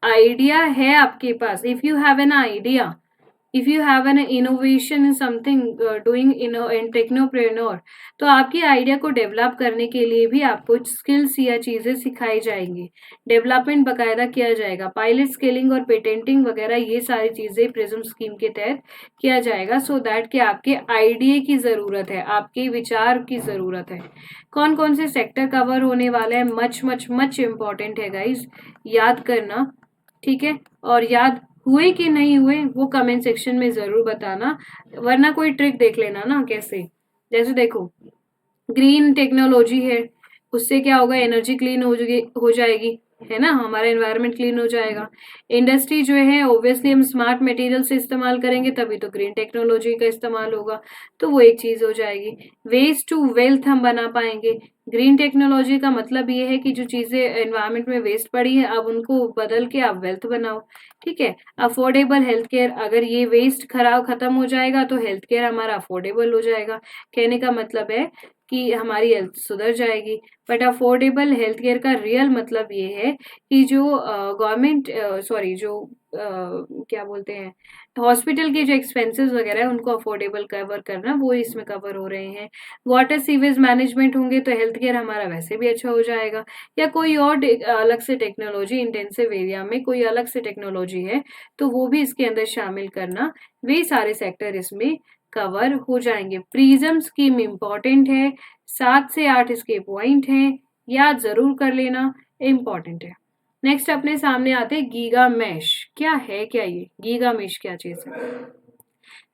आइडिया है आपके पास, if you have an idea, if you have an innovation in something doing in technopreneur, तो आपकी आइडिया को डेवलप करने के लिए भी आपको स्किल्स या चीजें सिखाई जाएंगी, डेवलपमेंट बकायदा किया जाएगा, पायलट स्केलिंग और पेटेंटिंग वगैरह ये सारी चीजें प्रिज्म स्कीम के तहत किया जाएगा, सो दैट कि आपके आइडिया की जरूरत है, आपके विचार की जरूरत है। कौन कौन से सेक्टर कवर होने वाले हैं, मच मच मच इम्पॉर्टेंट है गाइज, याद करना, ठीक है। और याद हुए कि नहीं हुए वो कमेंट सेक्शन में जरूर बताना, वरना कोई ट्रिक देख लेना ना कैसे। जैसे देखो, ग्रीन टेक्नोलॉजी है, उससे क्या होगा, एनर्जी क्लीन हो जाएगी, है ना, हमारा एनवायरनमेंट क्लीन हो जाएगा। इंडस्ट्री जो है ऑब्वियसली हम स्मार्ट मटेरियल से इस्तेमाल करेंगे तभी तो ग्रीन टेक्नोलॉजी का इस्तेमाल होगा, तो वो एक चीज हो जाएगी। वेस्ट टू वेल्थ हम बना पाएंगे। ग्रीन टेक्नोलॉजी का मतलब ये है कि जो चीजें एनवायरनमेंट में वेस्ट पड़ी है अब उनको बदल के आप वेल्थ बनाओ, ठीक है। अफोर्डेबल हेल्थ केयर, अगर ये वेस्ट खत्म हो जाएगा तो हेल्थ केयर हमारा अफोर्डेबल हो जाएगा, कहने का मतलब है कि हमारी हेल्थ सुधर जाएगी। बट अफोर्डेबल हेल्थ केयर का रियल मतलब ये है कि जो गवर्नमेंट सॉरी जो क्या बोलते हैं, हॉस्पिटल के जो एक्सपेंसेस वगैरह है उनको अफोर्डेबल कवर करना, वो इसमें कवर हो रहे हैं। वाटर सीवेज मैनेजमेंट होंगे तो हेल्थ केयर हमारा वैसे भी अच्छा हो जाएगा, या कोई और अलग से टेक्नोलॉजी इंटेंसिव एरिया में कोई अलग से टेक्नोलॉजी है तो वो भी इसके अंदर शामिल करना, वे सारे सेक्टर इसमें कवर हो जाएंगे। प्रिज्म स्कीम इंपॉर्टेंट है, 7 से 8 इसके पॉइंट हैं, याद जरूर कर लेना, इंपॉर्टेंट है। नेक्स्ट अपने सामने आते हैं गीगा मैश, क्या है, क्या ये गीगा मैश क्या चीज है।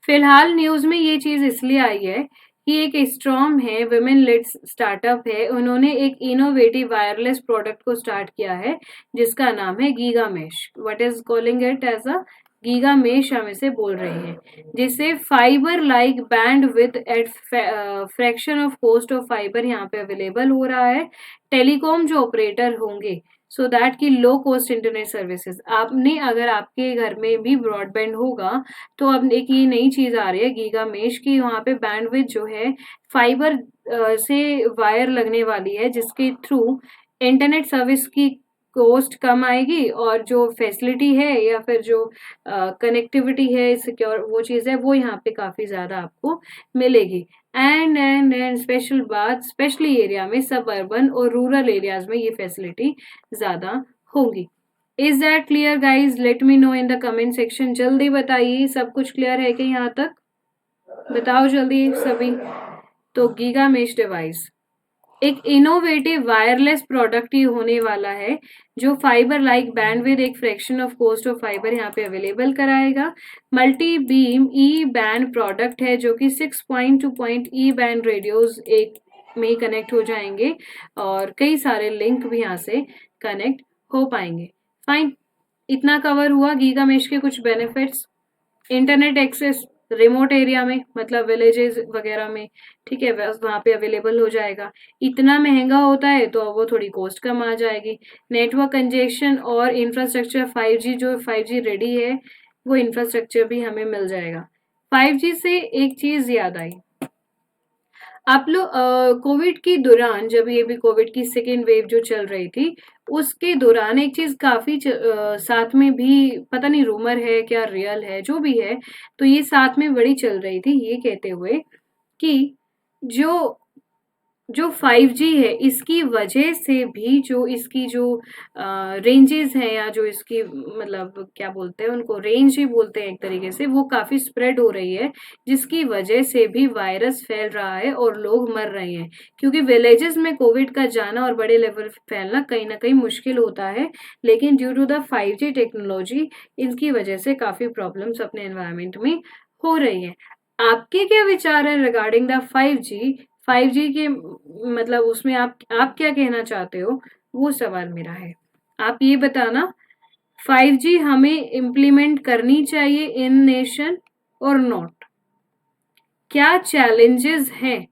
फिलहाल न्यूज में ये चीज इसलिए आई है कि एक स्ट्रॉम है, वुमेन लेड स्टार्टअप है, उन्होंने एक इनोवेटिव वायरलेस प्रोडक्ट को स्टार्ट किया है जिसका नाम है Giga Mesh. What is calling it as a Giga Mesh, हम इसे बोल रहे हैं, जिससे fibre like band with at fraction of cost of fibre यहाँ पे अवेलेबल हो रहा है। टेलीकॉम जो ऑपरेटर होंगे, सो दैट की लो कॉस्ट इंटरनेट सर्विसेज, आपने अगर आपके घर में भी ब्रॉडबैंड होगा तो अब एक ये नई चीज आ रही है गीगा मेश की, वहां पे बैंडविड्थ जो है फाइबर से वायर लगने वाली है जिसके थ्रू इंटरनेट सर्विस की कॉस्ट कम आएगी और जो फैसिलिटी है या फिर जो कनेक्टिविटी है, सिक्योर वो चीज है, वो यहाँ पे काफी ज्यादा आपको मिलेगी। एंड स्पेशल बात, स्पेशली एरिया में, सब अर्बन और रूरल एरियाज में ये फैसिलिटी ज्यादा होंगी। Is that clear guys, let me know in the comment section, जल्दी बताइए सब कुछ क्लियर है कि यहाँ तक, बताओ जल्दी सभी। तो गीगा मेश डिवाइस एक इनोवेटिव वायरलेस प्रोडक्ट ही होने वाला है जो फाइबर लाइक बैंडविड्थ एक fraction of cost of fibre यहाँ पे अवेलेबल कराएगा। मल्टी बीम ई बैंड प्रोडक्ट है जो कि 6 पॉइंट टू पॉइंट ई बैंड रेडियोस एक में कनेक्ट हो जाएंगे और कई सारे लिंक भी यहाँ से कनेक्ट हो पाएंगे। फाइन, इतना कवर हुआ गीगा मेश के कुछ benefits. Internet access remote area में, मतलब विलेजेस वगैरह में, ठीक है, वहां पे अवेलेबल हो जाएगा। इतना महंगा होता है तो वो थोड़ी कॉस्ट कम आ जाएगी। नेटवर्क कंजेशन और इंफ्रास्ट्रक्चर 5G, जो 5G रेडी है वो इंफ्रास्ट्रक्चर भी हमें मिल जाएगा। 5G से एक चीज याद आई, आप लोग कोविड के दौरान, जब ये भी कोविड की सेकेंड वेव जो चल रही थी उसके दौरान एक चीज काफी साथ में भी, पता नहीं रूमर है क्या रियल है, जो भी है, तो ये साथ में बड़ी चल रही थी ये कहते हुए कि जो जो 5G है इसकी वजह से भी जो इसकी जो रेंजेस हैं या जो इसकी मतलब क्या बोलते हैं उनको, रेंज ही बोलते हैं एक तरीके से, वो काफी स्प्रेड हो रही है जिसकी वजह से भी वायरस फैल रहा है और लोग मर रहे हैं। क्योंकि विलेजेस में कोविड का जाना और बड़े लेवल पे फैलना कहीं ना कहीं मुश्किल होता है, लेकिन due to the 5G technology इनकी वजह से काफी प्रॉब्लम्स अपने एनवायरमेंट में हो रही है। आपके क्या विचार है रिगार्डिंग द 5G, 5G के मतलब उसमें आप क्या कहना चाहते हो, वो सवाल मेरा है। आप ये बताना, 5G हमें इम्प्लीमेंट करनी चाहिए इन नेशन और नॉट, क्या चैलेंजेस हैं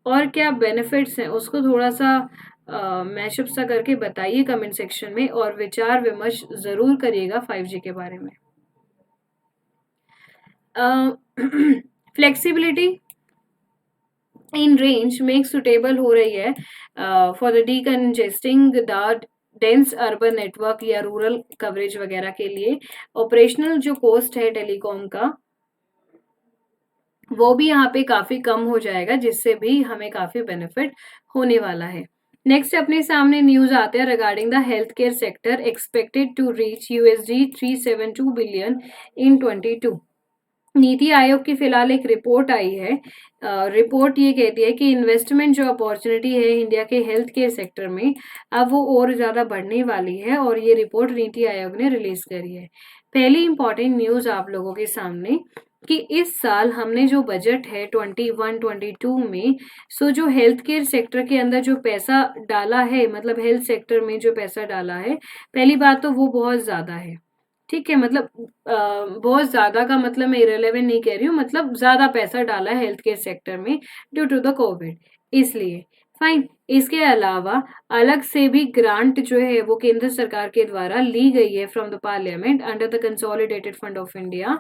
और क्या बेनिफिट्स हैं, उसको थोड़ा सा मैशअप सा करके बताइए कमेंट सेक्शन में और विचार विमर्श जरूर करिएगा 5G के बारे में। Flexibility in range make suitable हो रही है for the decongesting the dense urban network या रूरल कवरेज वगैरह के लिए। ऑपरेशनल जो कॉस्ट है टेलीकॉम का वो भी यहाँ पे काफी कम हो जाएगा, जिससे भी हमें काफी बेनिफिट होने वाला है। नेक्स्ट अपने सामने न्यूज आते हैं regarding the health care sector expected to reach USD 372 billion in 22। NITI आयोग की फिलहाल एक रिपोर्ट आई है। रिपोर्ट ये कहती है कि इन्वेस्टमेंट जो अपॉर्चुनिटी है इंडिया के हेल्थ केयर सेक्टर में अब वो और ज्यादा बढ़ने वाली है, और ये रिपोर्ट नीति आयोग ने रिलीज करी है। पहली इंपॉर्टेंट न्यूज आप लोगों के सामने कि इस साल हमने जो बजट है 21-22 में, सो जो हेल्थ केयर सेक्टर के अंदर जो पैसा डाला है, मतलब हेल्थ सेक्टर में जो पैसा डाला है, पहली बात तो वो बहुत ज्यादा है। ठीक है, मतलब बहुत ज्यादा का मतलब मैं इरेलेवेंट नहीं कह रही हूँ, मतलब ज्यादा पैसा डाला है हेल्थ केयर सेक्टर में ड्यू टू द कोविड, इसलिए फाइन। इसके अलावा अलग से भी ग्रांट जो है वो केंद्र सरकार के द्वारा ली गई है from the parliament under the consolidated fund of India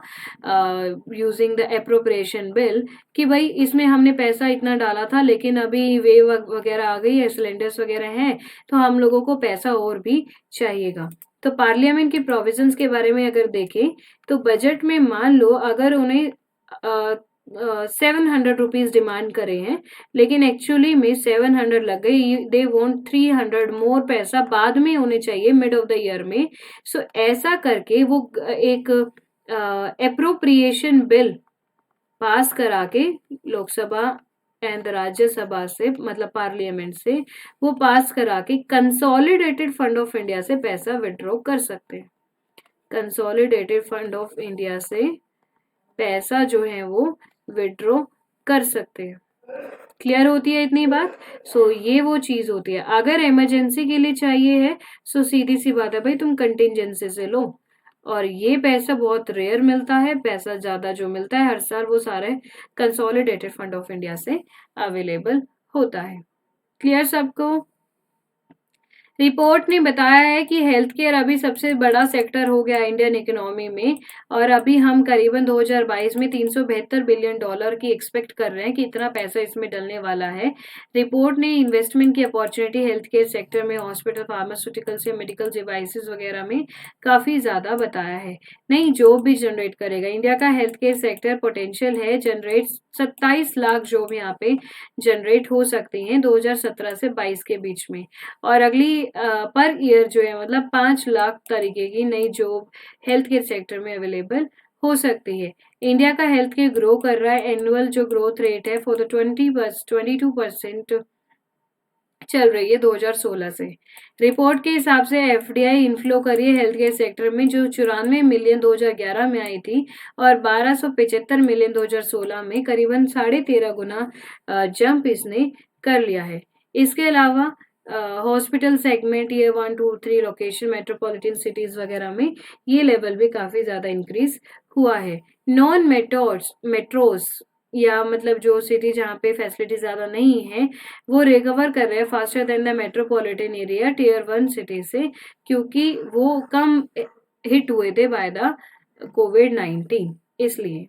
using the appropriation bill, कि भाई इसमें हमने पैसा इतना डाला था लेकिन अभी वेव वगैरह आ गई है, सिलेंडर्स वगैरह हैं, तो हम लोगों को पैसा और भी चाहिएगा। तो पार्लियामेंट के प्रोविजंस के बारे में अगर देखें तो बजट में मान लो अगर उन्हें 700 रुपीज डिमांड करे हैं, लेकिन एक्चुअली में 700 लग गई, दे वॉन्ट 300 मोर पैसा बाद में उन्हें चाहिए मिड ऑफ द ईयर में। सो ऐसा करके वो एक अप्रोप्रिएशन बिल पास करा के लोकसभा एंड राज्यसभा से, मतलब पार्लियामेंट से वो पास करा के कंसोलिडेटेड फंड ऑफ इंडिया से पैसा विड्रॉ कर सकते हैं। कंसोलिडेटेड फंड ऑफ इंडिया से पैसा जो है वो विड्रॉ कर सकते हैं। क्लियर होती है इतनी बात? सो ये वो चीज होती है। अगर इमरजेंसी के लिए चाहिए है सो सीधी सी बात है भाई, तुम कंटिजेंसी से लो, और ये पैसा बहुत रेयर मिलता है। पैसा ज्यादा जो मिलता है हर साल वो सारे कंसोलिडेटेड फंड ऑफ इंडिया से अवेलेबल होता है। क्लियर सबको? रिपोर्ट ने बताया है कि हेल्थ केयर अभी सबसे बड़ा सेक्टर हो गया इंडियन इकोनॉमी में, और अभी हम करीबन 2022 में $372 बिलियन की एक्सपेक्ट कर रहे हैं कि इतना पैसा इसमें डलने वाला है। रिपोर्ट ने इन्वेस्टमेंट की अपॉर्चुनिटी हेल्थ केयर सेक्टर में हॉस्पिटल, फार्मास्यूटिकल्स या मेडिकल डिवाइसेस वगैरह में काफी ज्यादा बताया है। नहीं, जॉब भी जनरेट करेगा। इंडिया का हेल्थ केयर सेक्टर पोटेंशियल है जनरेट 27 लाख जॉब यहाँ पे जनरेट हो सकती हैं 2017 से 22 के बीच में, और अगली पर ईयर जो है मतलब 5 लाख तरीके की नई जॉब हेल्थ केयर सेक्टर में अवेलेबल हो सकती है। इंडिया का हेल्थ केयर ग्रो कर रहा है। एनुअल जो ग्रोथ रेट है फॉर द 22% चल रही है 2016 से। रिपोर्ट के हिसाब से FDI इनफ्लो करी है हेल्थ केयर सेक्टर में, जो 94 मिलियन 2011 में आई थी और 1275 मिलियन 2016 में, करीबन 13.5 गुना जंप इसने कर लिया है। इसके अलावा हॉस्पिटल सेगमेंट ये 1, 2, 3 लोकेशन मेट्रोपॉलिटन सिटीज वगैरह में ये लेवल भी काफी ज्यादा इंक्रीज हुआ है। नॉन मेट्रोस या मतलब जो सिटी जहाँ पे फैसिलिटी ज्यादा नहीं है वो रिकवर कर रहे हैं faster than the metropolitan area tier 1 city से, क्योंकि वो कम हिट हुए थे बाय द COVID-19, इसलिए।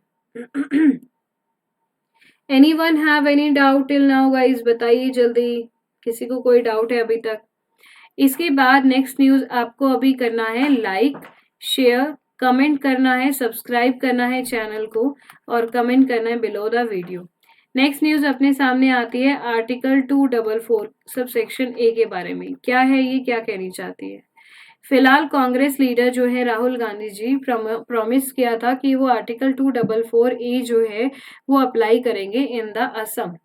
Anyone have any doubt till now guys? बताइए जल्दी, किसी को कोई डाउट है अभी तक? इसके बाद नेक्स्ट न्यूज आपको अभी करना है लाइक, शेयर, कमेंट करना है, सब्सक्राइब करना है चैनल को, और कमेंट करना है below the video. Next news अपने सामने आती है आर्टिकल 244 सबसेक्शन A के बारे में। क्या है ये, क्या कहनी चाहती है? फिलहाल कांग्रेस लीडर जो है राहुल गांधी जी प्रॉमिस किया था कि वो आर्टिकल 244A जो है वो अप्लाई करेंगे इन द असम।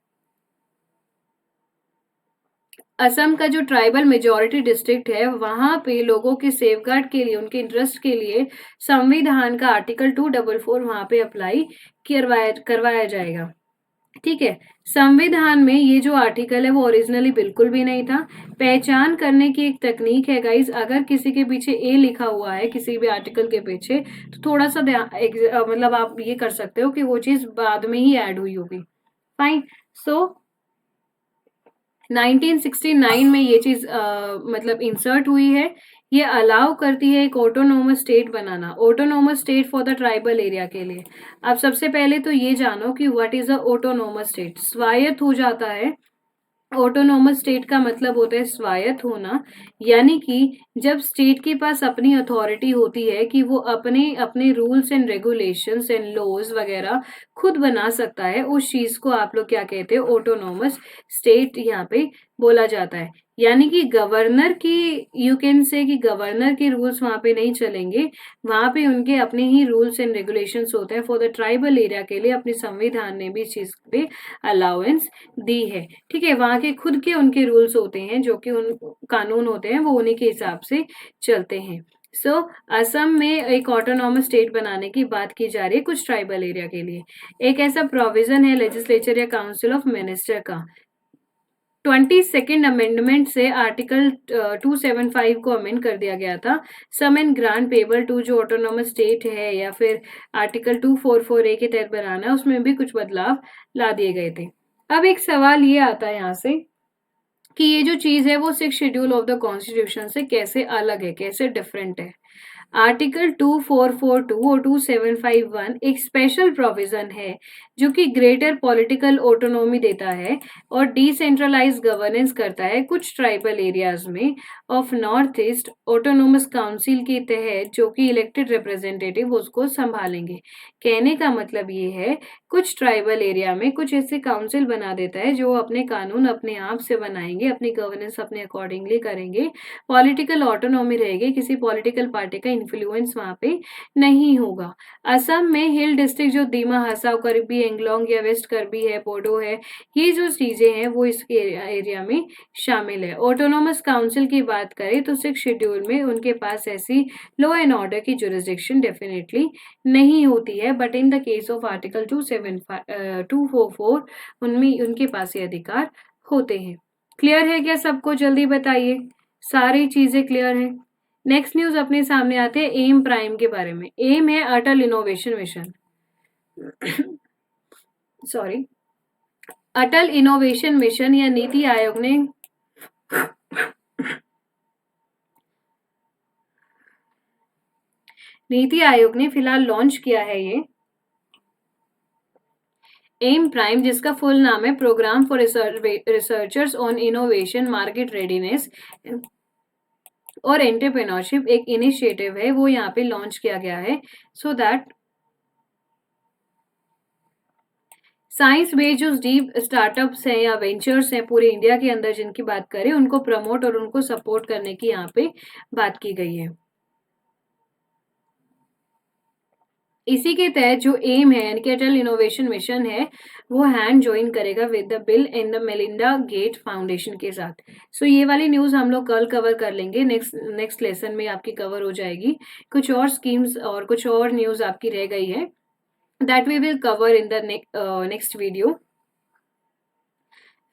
असम का जो ट्राइबल मेजॉरिटी डिस्ट्रिक्ट है वहां पे लोगों के सेफगार्ड के लिए, उनके इंटरेस्ट के लिए संविधान का आर्टिकल 244 वहां पे अप्लाई करवाया जाएगा। ठीक है, संविधान में ये जो आर्टिकल है वो ओरिजिनली बिल्कुल भी नहीं था। पहचान करने की एक तकनीक है गाइज, अगर किसी के पीछे ए लिखा हुआ है किसी भी आर्टिकल के पीछे तो थोड़ा सा मतलब आप ये कर सकते हो कि वो चीज बाद में ही ऐड हुई होगी। फाइन। सो 1969 में ये चीज मतलब इंसर्ट हुई है। ये अलाउ करती है एक autonomous state banana, autonomous state for the tribal area के लिए। अब सबसे पहले तो ये जानो कि what is a autonomous state. स्वायत्त हो जाता है ऑटोनोमस स्टेट का मतलब होता है स्वायत्त होना, यानी कि जब स्टेट के पास अपनी अथॉरिटी होती है कि वो अपने अपने rules and regulations and laws वगैरह खुद बना सकता है, उस चीज को आप लोग क्या कहते हैं, ऑटोनोमस स्टेट यहाँ पे बोला जाता है। यानी कि गवर्नर की, यू कैन से कि गवर्नर के रूल्स वहां पे नहीं चलेंगे, वहां पे उनके अपने ही रूल्स एंड रेगुलेशंस होते हैं। फॉर द ट्राइबल एरिया के लिए अपने संविधान ने भी इस चीज पे अलाउंस दी है। ठीक है, वहां के खुद के उनके रूल्स होते हैं, जो कि उन कानून होते हैं, वो उन्हीं के हिसाब से चलते हैं। असम में एक ऑटोनॉमस स्टेट बनाने की बात की जा रही है कुछ ट्राइबल एरिया के लिए। एक ऐसा प्रोविजन है लेजिस्लेचर या काउंसिल ऑफ मिनिस्टर का। 22nd अमेंडमेंट से आर्टिकल 275 को अमेंड कर दिया गया था। सम एंड ग्रांट पेबल टू जो ऑटोनोमस स्टेट है या फिर आर्टिकल 244A के तहत बनाना है, उसमें भी कुछ बदलाव ला दिए गए थे। अब एक सवाल ये आता है यहाँ से कि ये जो चीज है वो 6 शेड्यूल ऑफ द कॉन्स्टिट्यूशन से कैसे अलग है, कैसे डिफरेंट है। आर्टिकल 2442 और 2751 एक स्पेशल प्रोविजन है जो कि ग्रेटर पॉलिटिकल ऑटोनॉमी देता है और डिसेंट्रलाइज गवर्नेंस करता है कुछ ट्राइबल एरियाज में of north east autonomous council के तहत, जो कि इलेक्टेड रिप्रेजेंटेटिव उसको संभालेंगे। कहने का मतलब ये है, कुछ ट्राइबल एरिया में कुछ ऐसे काउंसिल बना देता है जो अपने कानून अपने आप से बनाएंगे, अपनी गवर्नेंस अपने अकॉर्डिंगली करेंगे, पॉलिटिकल ऑटोनॉमी रहेगी, किसी पॉलिटिकल पार्टी का इन्फ्लुएंस वहां पे नहीं होगा। असम में हिल डिस्ट्रिक्ट जो दीमा हसाओ करबी एंगलोंग या वेस्ट करबी है, बोडो है, ये जो चीजें हैं वो इस एरिया में शामिल है। ऑटोनोमस काउंसिल की बात करें तो 6 शेड्यूल में उनके पास ऐसी लॉ एंड ऑर्डर की जुरिस्डिक्शन डेफिनेटली नहीं होती है, but in the case of article 244 उनमें उनके पास ये अधिकार होते हैं। क्लियर है क्या सबको? जल्दी बताइए, सारी चीजें क्लियर है। नेक्स्ट न्यूज अपने सामने आते हैं एम प्राइम के बारे में। एम है अटल इनोवेशन मिशन सॉरी, अटल इनोवेशन मिशन या नीति आयोग ने फिलहाल लॉन्च किया है ये एम प्राइम, जिसका फुल नाम है programme for researchers on innovation, market readiness और एंटरप्रेन्योरशिप। एक इनिशिएटिव है वो यहाँ पे लॉन्च किया गया है सो दैट साइंस बेस्ड जो डीप स्टार्टअप्स हैं या वेंचर्स हैं पूरे इंडिया के अंदर जिनकी बात करें, उनको प्रमोट और उनको सपोर्ट करने की यहाँ पे बात की गई है। इसी के तहत जो एम है यानी कि अटल इनोवेशन मिशन है, वो हैंड ज्वाइन करेगा with the Bill and the Melinda Gate Foundation के साथ। ये वाली न्यूज हम लोग कल कवर कर लेंगे, नेक्स्ट लेसन में आपकी कवर हो जाएगी। कुछ और स्कीम्स और कुछ और न्यूज आपकी रह गई है, that we will cover in the next video.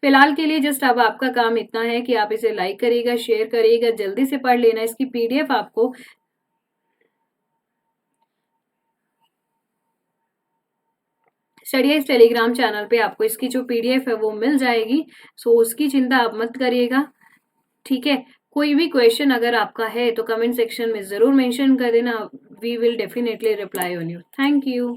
फिलहाल के लिए जस्ट अब आपका काम इतना है कि आप इसे लाइक करिएगा, शेयर करिएगा, जल्दी से पढ़ लेना। इसकी पीडीएफ आपको स्टडीज टेलीग्राम चैनल पे आपको इसकी जो पीडीएफ है वो मिल जाएगी। उसकी चिंता आप मत करिएगा, ठीक है। कोई भी क्वेश्चन अगर आपका है तो कमेंट सेक्शन में जरूर मेंशन कर देना, we will definitely reply on you. Thank you.